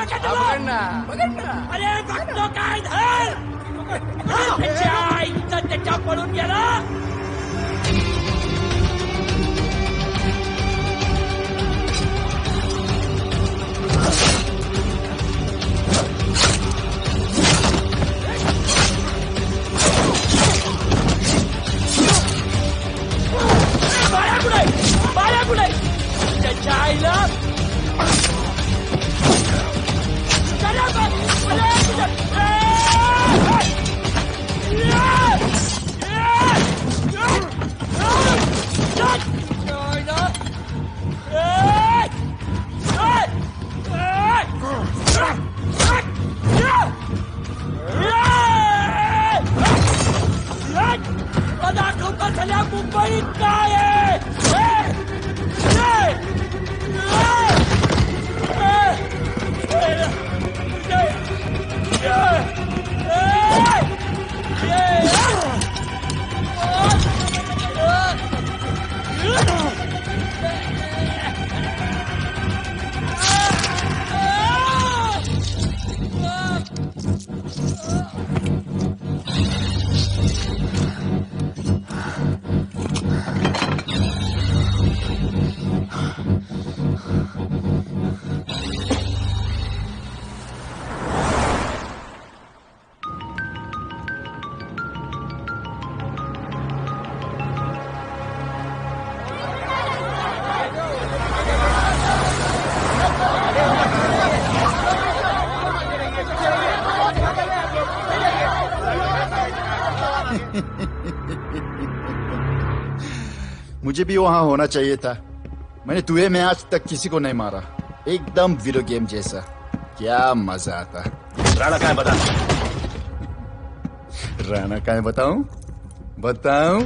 लेके चलो। अरे भक्तों का इधर पीछे आई त्याच्या पळून गेला। बाया कुठे त्याच्या आईला मुंबईत काय मुझे भी वहां होना चाहिए था। मैंने तुझे में आज तक किसी को नहीं मारा। एकदम वीडियो गेम जैसा। क्या मजा आता। राणा कहाँ है बता। राणा कहाँ है बताऊं? बताऊं?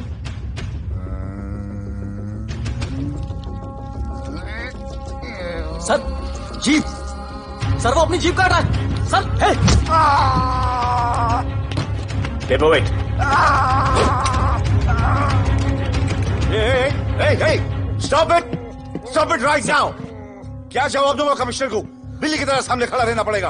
सर जीप, सर वो अपनी जीप काट रहा है sir. Paperweight. Hey, stop it right now! क्या जवाब दूंगा कमिश्नर को? बिल्ली की तरह सामने खड़ा रहना पड़ेगा।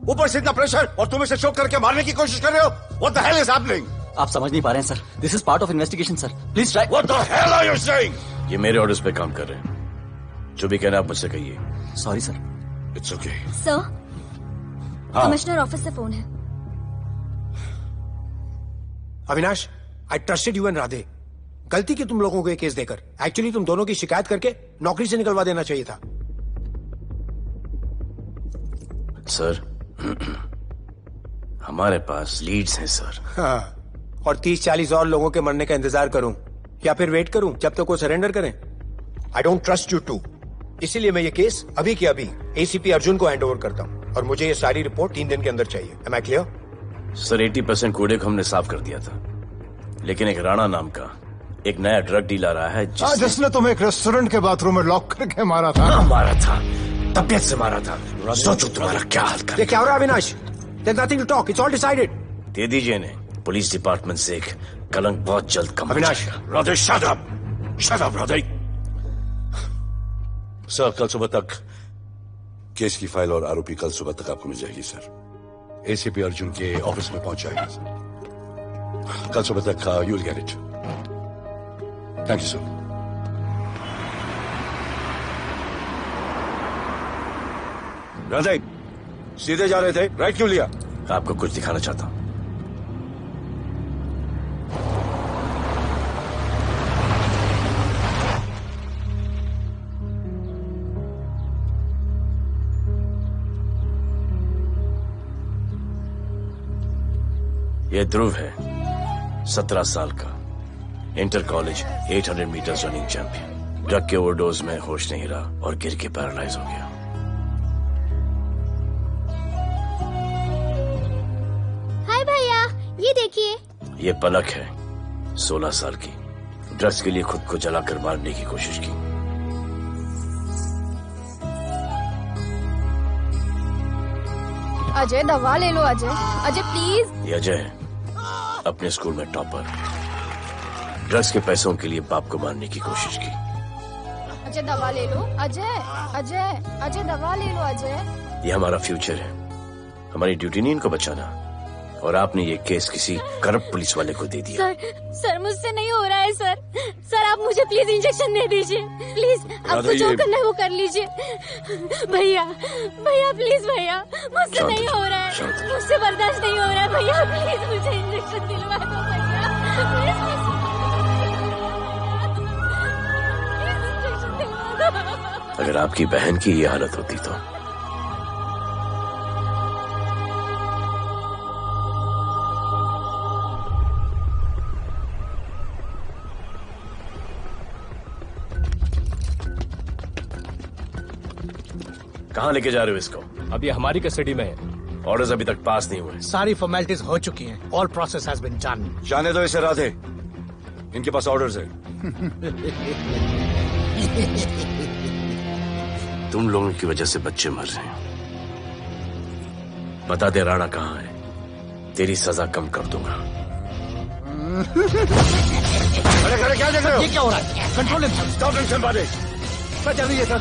ऊपर से इतना प्रेशर और तुम इसे शोक करके मारने की कोशिश कर रहे हो। What the hell is happening? आप समझ नहीं पा रहे हैं sir. This is part of investigation sir. Please try. What the hell are you saying? ये मेरे ऑर्डर्स पे काम कर रहे हैं। जो भी कहना आप मुझसे कहिए। Sorry sir. It's okay. Sir, हाँ। कमिश्नर ऑफिस से फोन है। अविनाश, आई ट्रस्टेड यू एंड राधे। गलती की तुम लोगों को ये केस देकर। एक्चुअली तुम दोनों की शिकायत करके नौकरी से निकलवा देना चाहिए था। सर हमारे पास लीड्स हैं सर। हाँ, और 30-40 और लोगों के मरने का इंतजार करूं या फिर वेट करूं जब तक वो सरेंडर करें? I don't trust you too. इसीलिए मैं ये केस अभी के अभी एसीपी अर्जुन को हैंड ओवर करता हूं और मुझे ये सारी रिपोर्ट 3 दिन के अंदर चाहिए। M I clear? सर 80% कूड़े को हमने साफ कर दिया था, लेकिन एक राणा नाम का एक नया ड्रग डीलर आया है जिसने तुम्हें एक रेस्टोरेंट के बाथरूम में लॉक करके मारा था। मारा था, तबीयत से मारा था। सोचो तुम्हारा क्या हाल कर। ये क्या हो रहा है Avinash? There's nothing to talk. It's all decided. दे दीजिए इन्हें। पुलिस डिपार्टमेंट से एक कलंक बहुत जल्द कम हो अविनाश, जाएगा। Radhe, shut up! Shut up, Radhe! Sir, कल सुबह तक केस की फाइल और आरोपी कल सुबह तक आपको मिल जाएगी सर। एसीपी अर्जुन के ऑफिस में पहुंच जाएगी सर। कल सुबह तक you will get it. Thank you sir. Radhe, सीधे जा रहे थे, राइट क्यों लिया? आपको कुछ दिखाना चाहता हूं। ये ध्रुव है, 17 साल का, inter college 800 metre running champion. Drug के ओवरडोज में होश नहीं रहा और गिर के पैरालाइज हो गया। हाय भैया, ये देखिए। ये पलक है, 16 साल की, ड्रग्स के लिए खुद को जलाकर मारने की कोशिश की। अजय दवा ले लो। अजय, अजय प्लीज। ये अजय है, अपने स्कूल में टॉपर। ड्रग्स के पैसों के लिए बाप को मारने की कोशिश की। अजय दवा ले लो। अजय, अजय, अजय दवा ले लो। अजय ये हमारा फ्यूचर है, हमारी ड्यूटी नहीं इनको बचाना। और आपने ये केस किसी करप्ट पुलिस वाले को दे दिया। सर मुझसे नहीं हो रहा है सर। सर आप मुझे प्लीज इंजेक्शन दे दीजिए प्लीज। आपको जो करना है वो कर लीजिए। भैया भैया प्लीज भैया, मुझसे नहीं हो रहा है, मुझसे बर्दाश्त नहीं हो रहा है भैया, प्लीज मुझे इंजेक्शन दिलवा दो भैया, प्लीज। अगर आपकी बहन की ये हालत होती तो कहाँ लेके जा रहे हो इसको? अभी हमारी कस्टडी में है। ऑर्डर्स अभी तक पास नहीं हुए। सारी फॉर्मेलिटीज हो चुकी हैं। All process has been done. जाने दो इसे राधे, इनके पास ऑर्डर्स है। तुम लोगों की वजह से बच्चे मर रहे हैं। बता दे राणा कहाँ है, तेरी सजा कम कर दूंगा। अरे अरे क्या देख रहे हो? ये क्या हो रहा है? कंट्रोल स्टॉप टेंशन बातें। सर चल रही है सर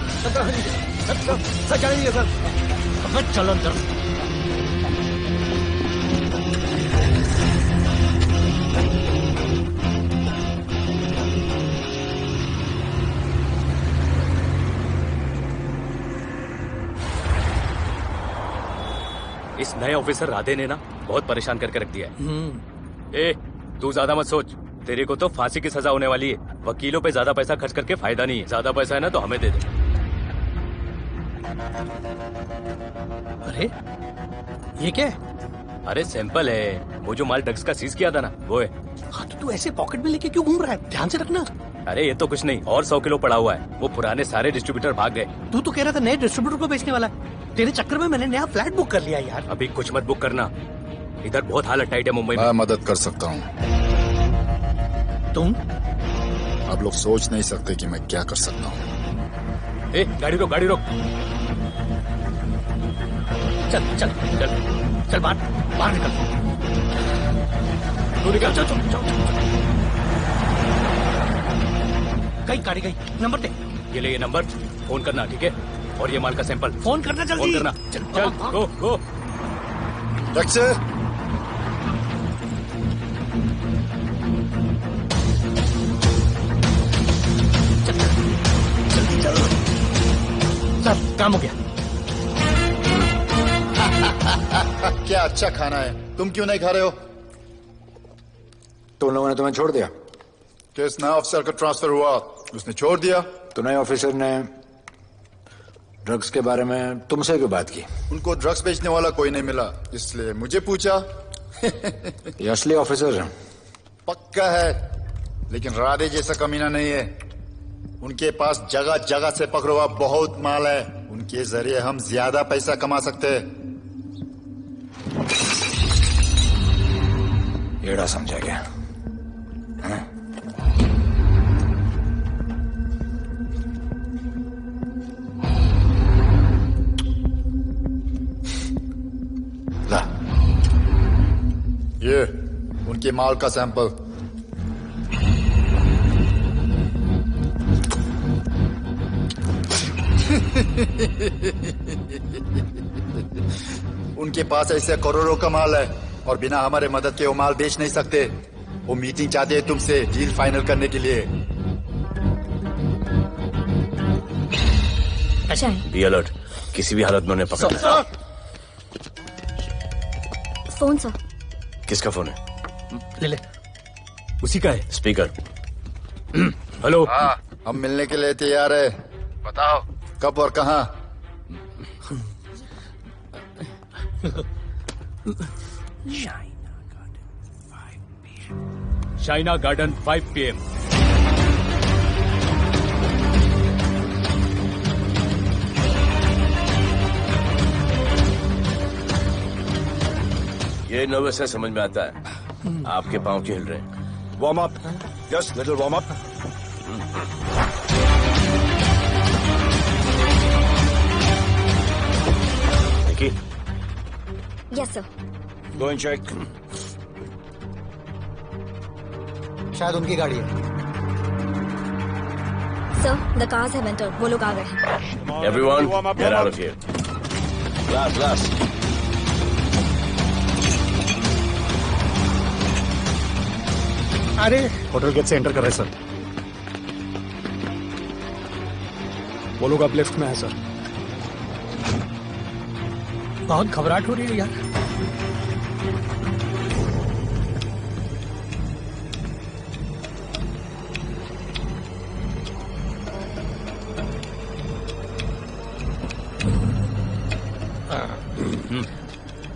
चल रही है सर। चलो अंदर। इस नए ऑफिसर राधे ने ना बहुत परेशान करके रख दिया है। ए, तू ज्यादा मत सोच, तेरे को तो फांसी की सजा होने वाली है। वकीलों पे ज्यादा पैसा खर्च करके फायदा नहीं है। ज्यादा पैसा है ना तो हमें दे दे। अरे ये क्या है? अरे सैंपल है, वो जो माल ड्रग्स का सीज किया था ना वो है। हाँ तो तू ऐसे पॉकेट में लेके क्यों घूम रहा है? ध्यान से रखना। अरे ये तो कुछ नहीं, और 100 किलो पड़ा हुआ है। वो पुराने सारे डिस्ट्रीब्यूटर भाग गए। तू तो कह रहा था नए डिस्ट्रीब्यूटर को बेचने वाला है। तेरे चक्कर में मैंने नया फ्लैट बुक कर लिया यार। अभी कुछ मत बुक करना, इधर बहुत हालत टाइट है मुंबई में। मैं मदद कर सकता हूँ। तुम? आप लोग सोच नहीं सकते कि मैं क्या कर सकता हूँ। ए, गाड़ी रोक, गाड़ी रोक। चल चल चल चल बाहर निकल। तू निकल। चल चल चल। गई गाड़ी गई। नंबर दे। ये ले, ये नंबर फोन करना, ठीक है? और ये माल का सैंपल फोन करना जल्दी। फोन करना। चल गो गो। सर काम हो गया। क्या अच्छा खाना है, तुम क्यों नहीं खा रहे हो? तो उन लोगों ने तुम्हें छोड़ दिया? किस नए ऑफिसर का ट्रांसफर हुआ उसने छोड़ दिया? तो नए ऑफिसर ने ड्रग्स के बारे में तुमसे क्यों बात की? उनको ड्रग्स बेचने वाला कोई नहीं मिला, इसलिए मुझे पूछा। ये असली ऑफिसर है? पक्का है, लेकिन राधे जैसा कमीना नहीं है। उनके पास जगह जगह से पकड़ा हुआ बहुत माल है, उनके जरिए हम ज्यादा पैसा कमा सकते हैं। एड़ा समझा क्या? ला, ये उनके माल का सैंपल। उनके पास ऐसे करोड़ों का माल है और बिना हमारे मदद के वो माल बेच नहीं सकते। वो मीटिंग चाहते हैं तुमसे डील फाइनल करने के लिए। बी अलर्ट, किसी भी हालत में उन्हें पकड़ना। Phone sir. किसका फोन है? ले ले। उसी का है। स्पीकर। हेलो। हाँ, हम मिलने के लिए तैयार है। बताओ कब और कहाँ? Shaina garden 5 PM। ये नर्वस है, समझ में आता है। आपके पांव क्यों हिल रहे हैं? Warm up, just little warm up. Yes sir. Go and check. शायद उनकी गाड़ी है। Sir the cars have entered. वो लोग आ गए हैं। Everyone, get out of here. Glass glass. अरे होटल गेट से एंटर कर रहे हैं सर। वो लोग अब लेफ्ट में है सर। बहुत घबराहट हो रही है यार।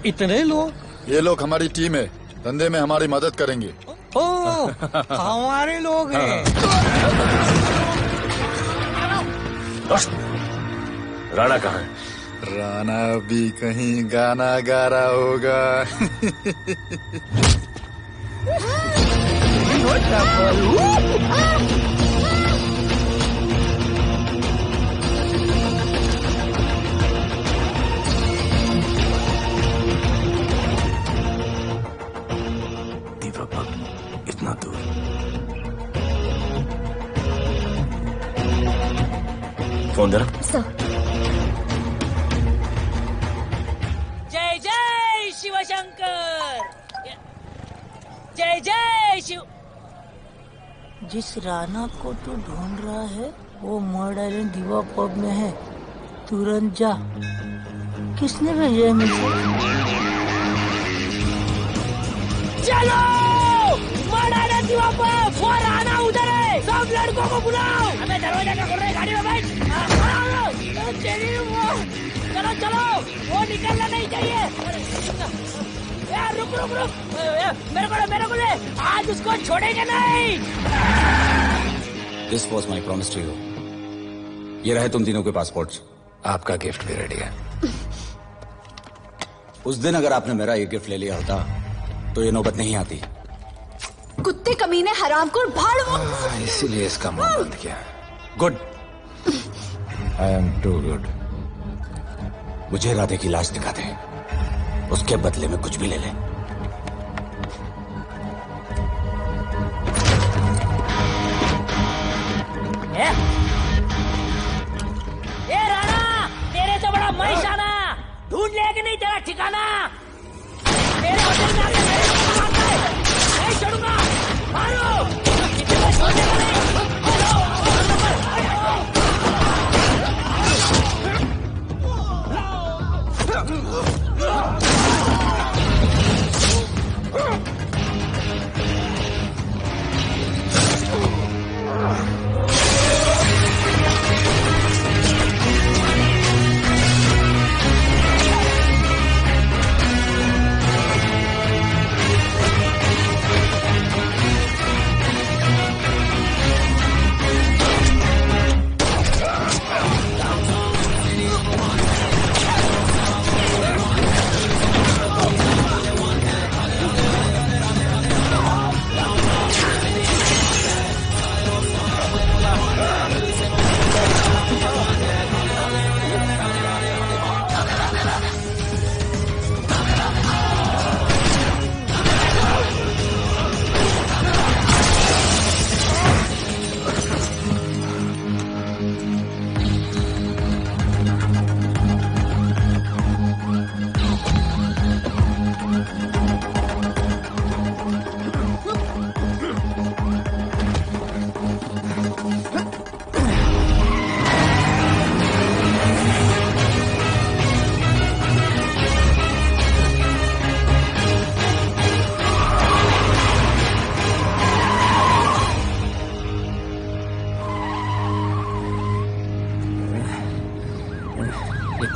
इतने लोग? ये लोग हमारी टीम है, धंधे में हमारी मदद करेंगे। ओ, हमारे लोग हैं। राणा कहाँ है? राणा भी कहीं गाना गा रहा होगा। इतना दूर। फोन जरा। जय जय शिवशंकर, जय जय शिव। जिस राणा को तू ढूंढ रहा है वो मर्ड आइलैंड दीवा पब में है, तुरंत जा। किसने भेजा है मुझे? चलो मर्ड आइलैंड दीवा पब, वो राणा उधर है, सब लड़कों को बुलाओ। हमें दरवाजा क्या कर रहे, गाड़ी में बैठ। चलो चलो, वो निकलना नहीं चाहिए। यार रुक रुक रुक, मेरे को ले, आज उसको छोड़ेंगे नहीं। This was my promise to you. ये रहे तुम तीनों के पासपोर्ट्स। आपका गिफ्ट भी रेडी है। उस दिन अगर आपने मेरा ये गिफ्ट ले लिया होता तो ये नौबत नहीं आती। कुत्ते कमीने हरामखोर भाड़। इसीलिए इसका मुंह बंद किया। Good. I am too good. मुझे राधे की लाश दिखा दे, उसके बदले में कुछ भी ले ले। ए राणा, तेरे से बड़ा मैं शाना, ढूंढ ले कि नहीं तेरा ठिकाना। मेरे होटल में आके मेरे को मारता है, नहीं छोड़ूंगा, मारो। किसी को छोड़ने का नहीं।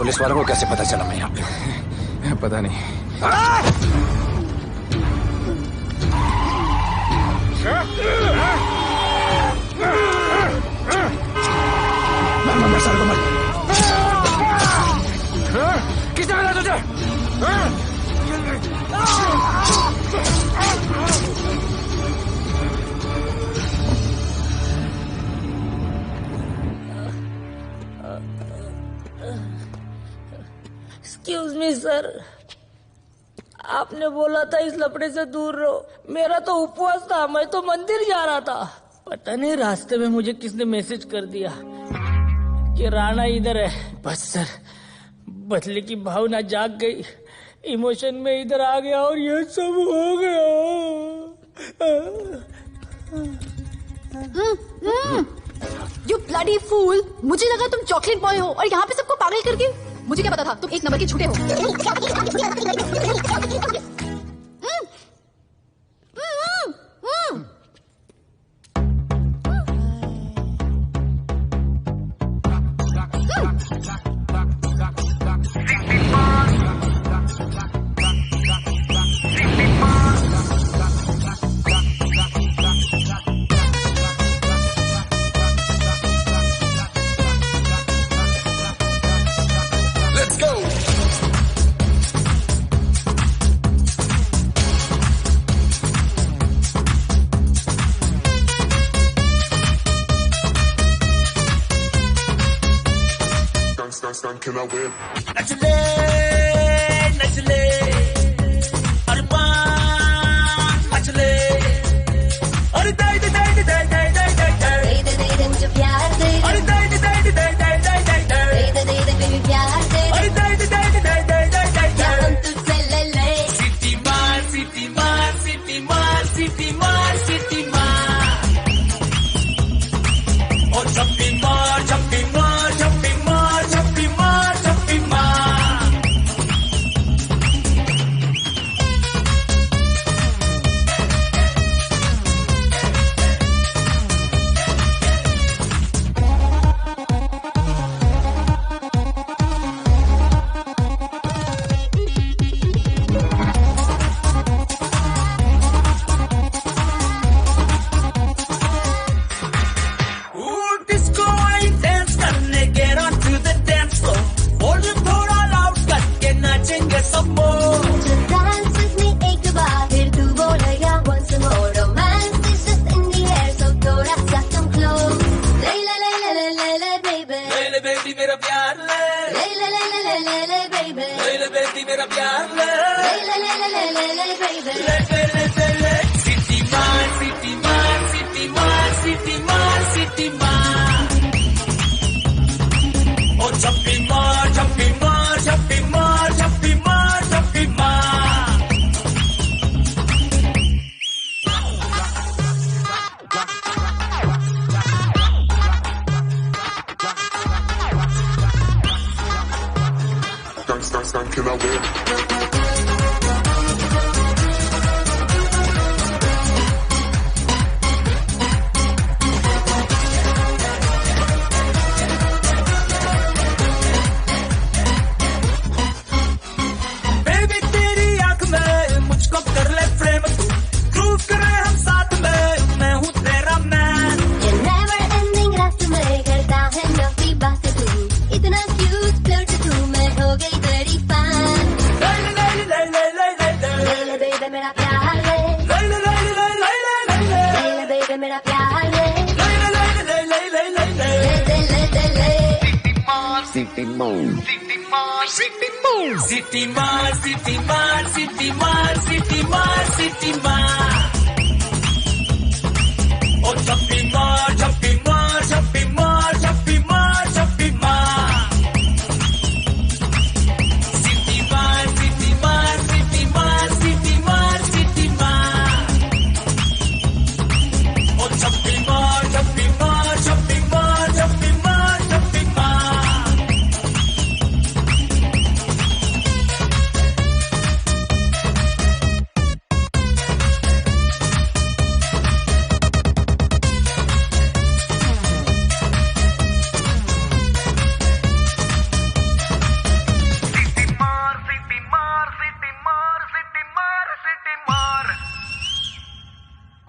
पुलिस वालों को कैसे पता चला मैं यहाँ पे? पता नहीं। किसने मिला तुझे? एक्सक्यूज मी सर, आपने बोला था इस लफड़े से दूर रहो। मेरा तो उपवास था, मैं तो मंदिर जा रहा था। पता नहीं रास्ते में मुझे किसने मैसेज कर दिया कि राणा इधर है। बस सर, बदले की भावना जाग गई, इमोशन में इधर आ गया और ये सब हो गया। You bloody fool! मुझे लगा तुम चॉकलेट बॉय हो और यहाँ पे सबको पागल करके। मुझे क्या पता था तुम एक नंबर के झूठे हो। Can I win? नचले नचले अरमान नचले अरे दाई दाई दाई दाई दाई दाई दाई दाई दे दे मुझे प्यार दे अरे दाई दाई दाई दाई दाई दाई दाई दाई दे बेबी प्यार दे अरे दाई दाई दाई दाई दाई दाई दाई क्या हम तुझसे ले ले सिटी मार सिटी मार सिटी मार सिटी मार सिटी मार और छप्पी मार छप्पी मार छप्पी मार छप्पी मार छप्पी मार डिस्को आई डांस करने get on to the dance floor volume थोड़ा लाउड करके नाचेंगे सब लोग Dance with me एक बार फिर तू बोलेगा once more romance is just in the air so थोड़ा सा come close ले ले ले ले ले ले ले baby ले ले बेटी मेरा प्यार ले ले ले ले ले ले ले ले baby ले ले बेटी मेरा प्यार ले ले ले ले ले ले ले baby ले ले ले ले ले सिटी मार सिटी मार सिटी मार सिटी मार सिटी मार और छप्पी मार छप्पी मार छप्पी मार छप्पी मार छप्पी मार Can I win? बेबी तेरी आंख में मुझको कर ले फ्रेम तू प्रूव करे हम साथ में मैं हूँ तेरा मैन ये never ending रात में करता है नौकी बात तू इतना cute flirt तू मैं हो गई तेरी fan ले ले ले ले ले ले ले ले ले ले baby मेरा प्यार ले ले ले ले ले ले ले ले ले ले ले baby मेरा प्यार ले ले ले ले ले ले ले ले ले ले ले ले सिटी मार सिटी मार सिटी मार सिटी मार सिटी मार सिटी मार और छप्पी मार छप्पी मार छप्पी मार छप्पी मार छप्पी मार सिटी मार सिटी मार सिटी मार सिटी मार सिटी मार और छप्पी मार छप्पी मार छप्पी मार छप्पी मार छप्पी मार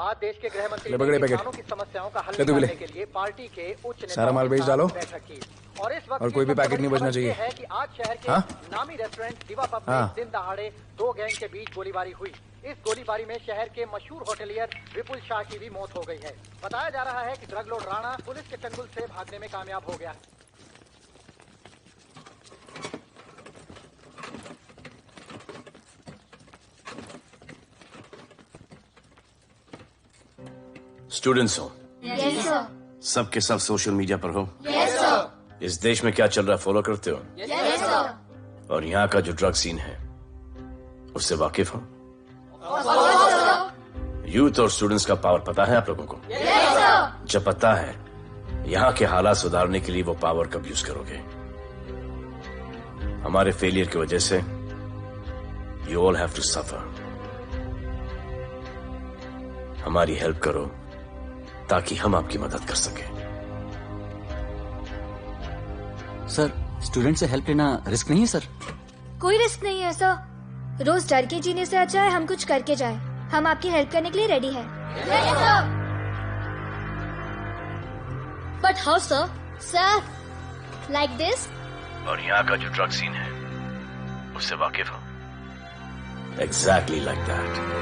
आज देश के गृह मंत्री ले पकड़े ने पैकेट। किसानों की समस्याओं का हल ले तू भी ले। निकालने के लिए पार्टी के उच्च नेताओं सारा माल के बेच साथ डालो। बैठक की। और इस वक्त और कोई भी पैकेट नहीं बचना चाहिए। है कि आज शहर के हाँ? नामी रेस्टोरेंट दिवा पब में हाँ। दिन दहाड़े दो गैंग के बीच गोलीबारी हुई। इस गोलीबारी में शहर के मशहूर होटलियर विपुल शाह की भी मौत हो गई है। बताया जा रहा है कि ड्रग लॉर्ड राणा पुलिस के चंगुल से भागने में कामयाब हो गया। स्टूडेंट्स हो Yes sir सबके सब सोशल मीडिया पर हो Yes sir इस देश में क्या चल रहा है फॉलो करते हो Yes sir और यहाँ का जो ड्रग सीन है उससे वाकिफ हो? यूथ और स्टूडेंट्स का पावर पता है आप लोगों को? जब पता है, यहाँ के हालात सुधारने के लिए वो पावर कब यूज करोगे? हमारे फेलियर की वजह से you all have to suffer. हमारी हेल्प करो ताकि हम आपकी मदद कर सकें। सर, स्टूडेंट से हेल्प लेना रिस्क नहीं है सर? कोई रिस्क नहीं है सर। रोज डर के जीने से अच्छा है हम कुछ करके जाए। हम आपकी हेल्प करने के लिए रेडी हैं। But how sir? Sir, like this? और यहाँ का जो ड्रग सीन है उससे वाकिफ हो? Exactly like that.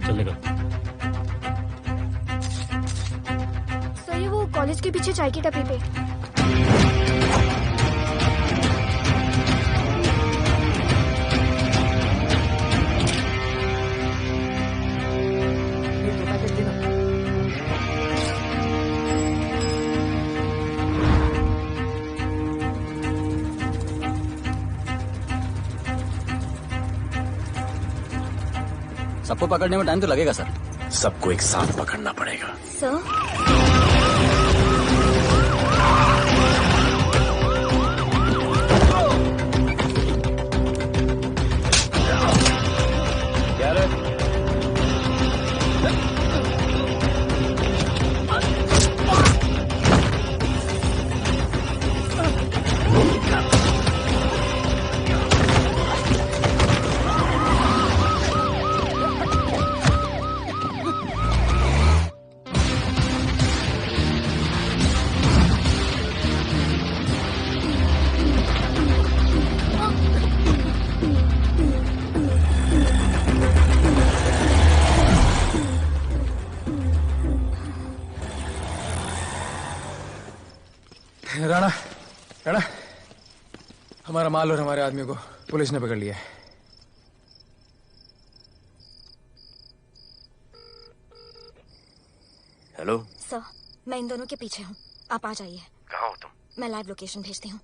चलेगा। सर, ये वो कॉलेज के पीछे चाय की टपरी पे। सबको पकड़ने में टाइम तो लगेगा सर। सबको एक साथ पकड़ना पड़ेगा। सर, राणा, राणा, हमारा माल और हमारे आदमी को पुलिस ने पकड़ लिया है। हेलो सर, मैं इन दोनों के पीछे हूँ। आप आ जाइए। कहाँ हो तुम? मैं लाइव लोकेशन भेजती हूँ।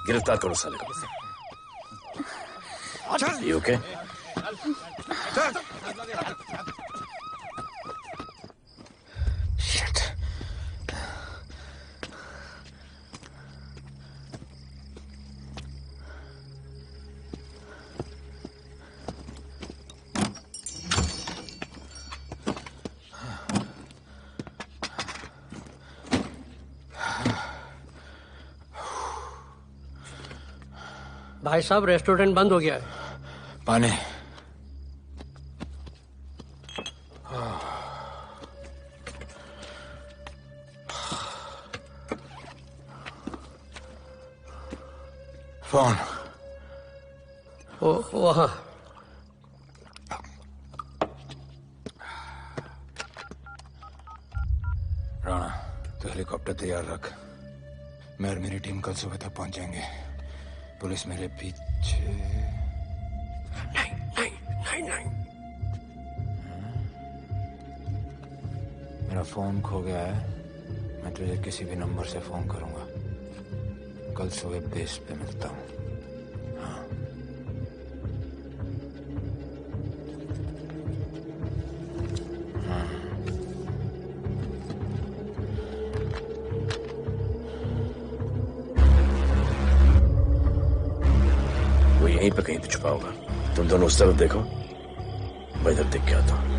गिरफ्तार करो साले को। You okay? Shit. भाई साहब, रेस्टोरेंट बंद हो गया है। पानी। फोन वहाँ। राणा तो हेलीकॉप्टर तैयार रख। मैं और मेरी टीम कल सुबह तक पहुंच जाएंगे। पुलिस मेरे पीछे नहीं। मेरा फोन खो गया है। मैं तुझे किसी भी नंबर से फोन करूंगा। कल सुबह बेस पे मिलता हूँ। हाँ। वो यहीं पे कहीं पे छुपा होगा। तुम दोनों उस तरफ देखो, मैं इधर देख के आता हूँ।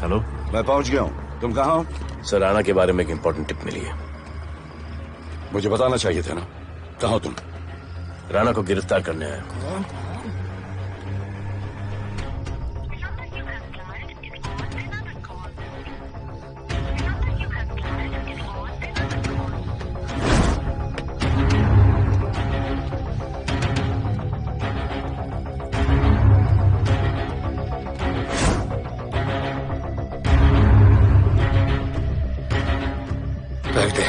हेलो, मैं पहुंच गया हूँ। तुम कहाँ हो? सर, राणा के बारे में एक इंपॉर्टेंट टिप मिली है। मुझे बताना चाहिए था ना। कहाँ हो तुम? राणा को गिरफ्तार करने आया हूँ। बैठ दे।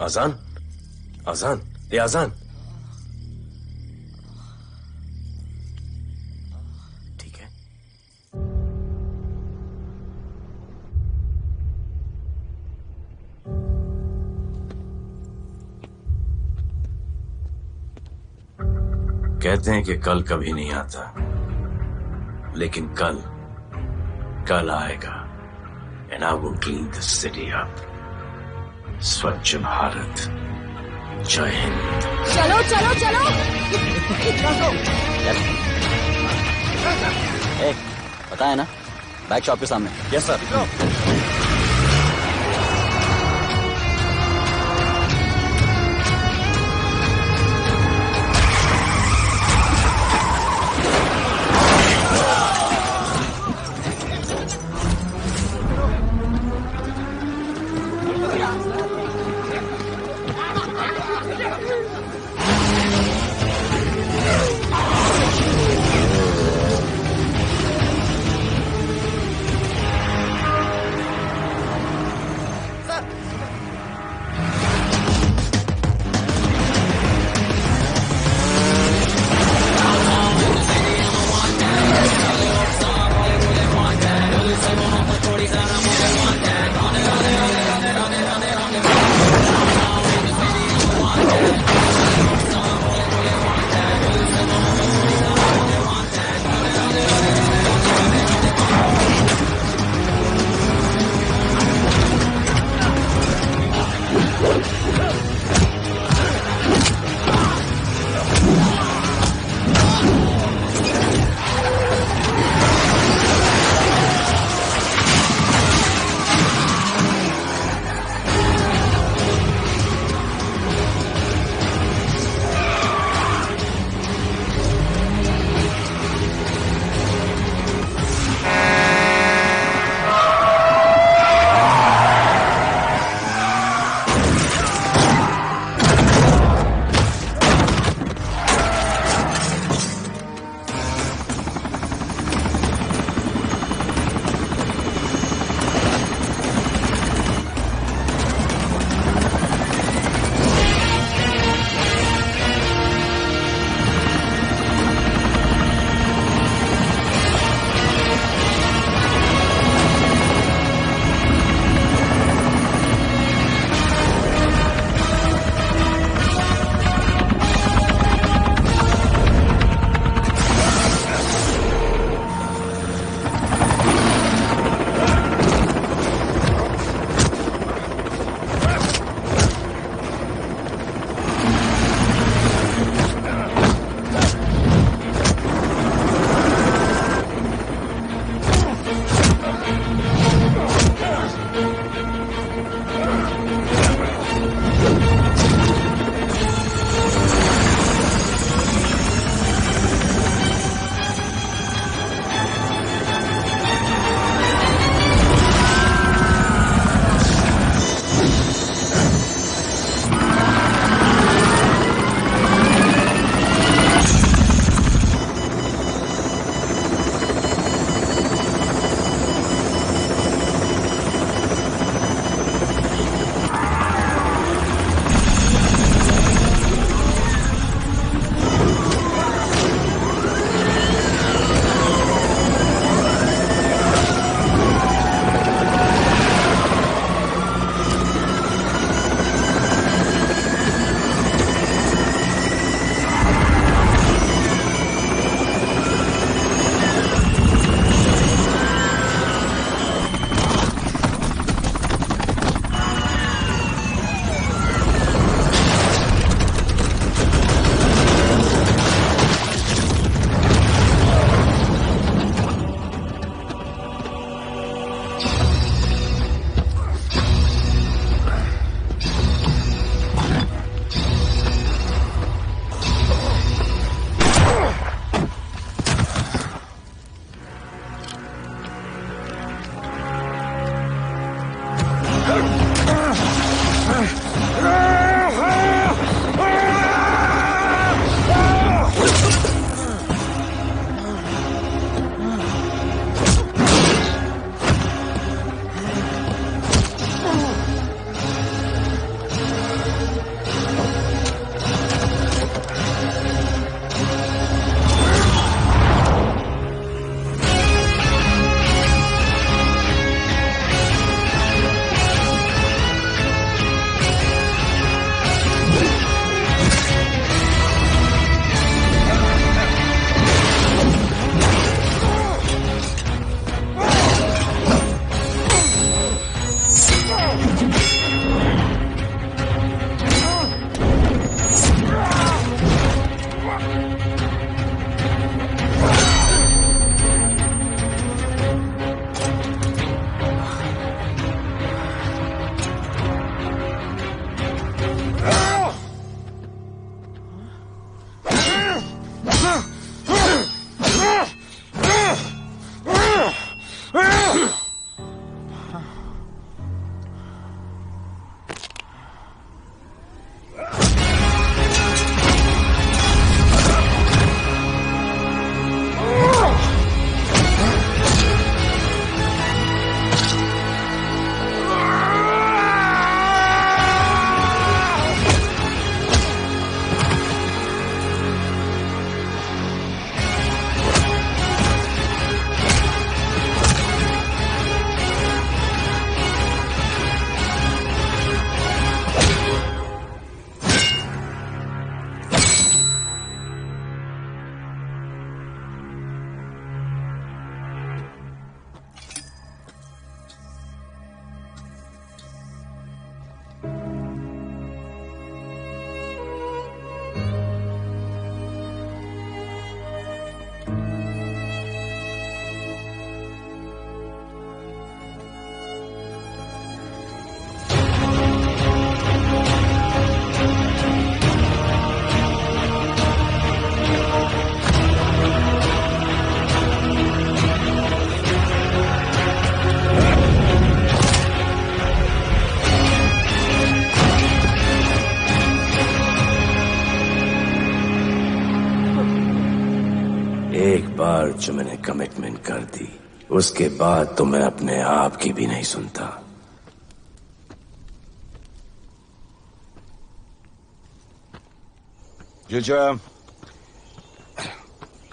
आजान, आजान, ये आजान। ठीक है। कहते हैं कि कल कभी नहीं आता, लेकिन कल आएगा। And I will clean the city up. स्वच्छ भारत। जय हिंद। चलो चलो चलो। पता है ना, बैक शॉप के सामने। Yes sir. बार जो मैंने कमिटमेंट कर दी, उसके बाद तो मैं अपने आप की भी नहीं सुनता। जीजा,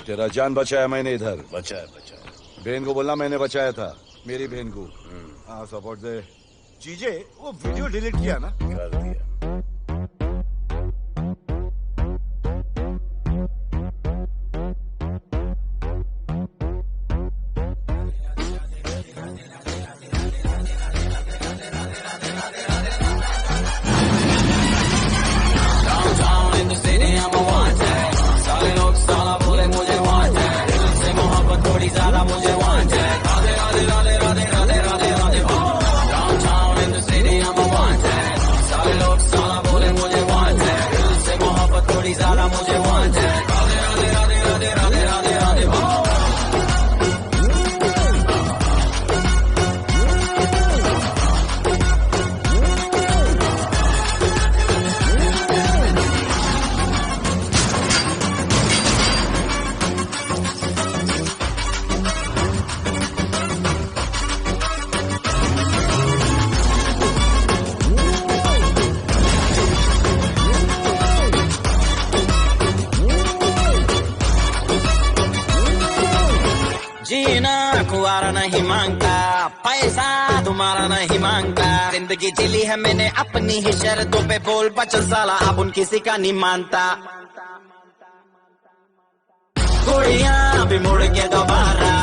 तेरा जान बचाया मैंने इधर। बचाया। बहन को बोलना मैंने बचाया था, मेरी बहन को। हाँ, सपोर्ट दे। चीजे वो वीडियो डिलीट किया ना? कर दिया। नहीं मांगता, पैसा तुम्हारा नहीं मांगता, जिंदगी जिली है मैंने अपनी ही शर्तों पे, बोल बचल साला अब उन किसी का नहीं मानता। कुड़ियाँ भी मुड़ के दोबारा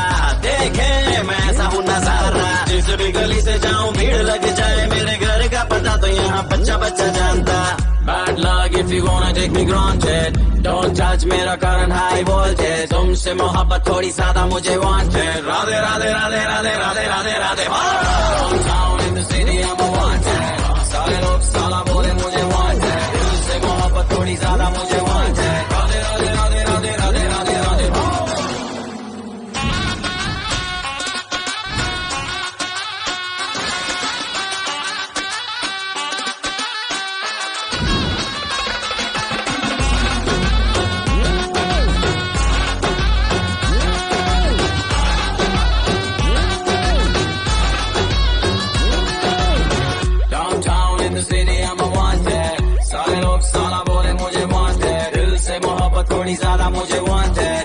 देखे मैं ऐसा हूँ नजारा, जिस भी गली से जाऊँ भीड़ लग जाए, मेरे घर का पता तो यहाँ बच्चा बच्चा जानता। Bad luck if you wanna take me granted, don't touch मेरा current high voltage, तुमसे मोहब्बत थोड़ी ज्यादा मुझे wanted, Radhe Radhe Radhe Radhe Radhe Radhe Radhe. Downtown in the city I'm a wanted, सारे लोग साला बोले मुझे wanted, दिल से मोहब्बत थोड़ी ज्यादा मुझे wanted, राधे राधे राधे राधे राधे राधे राधे। थोड़ी ज्यादा मुझे wanted,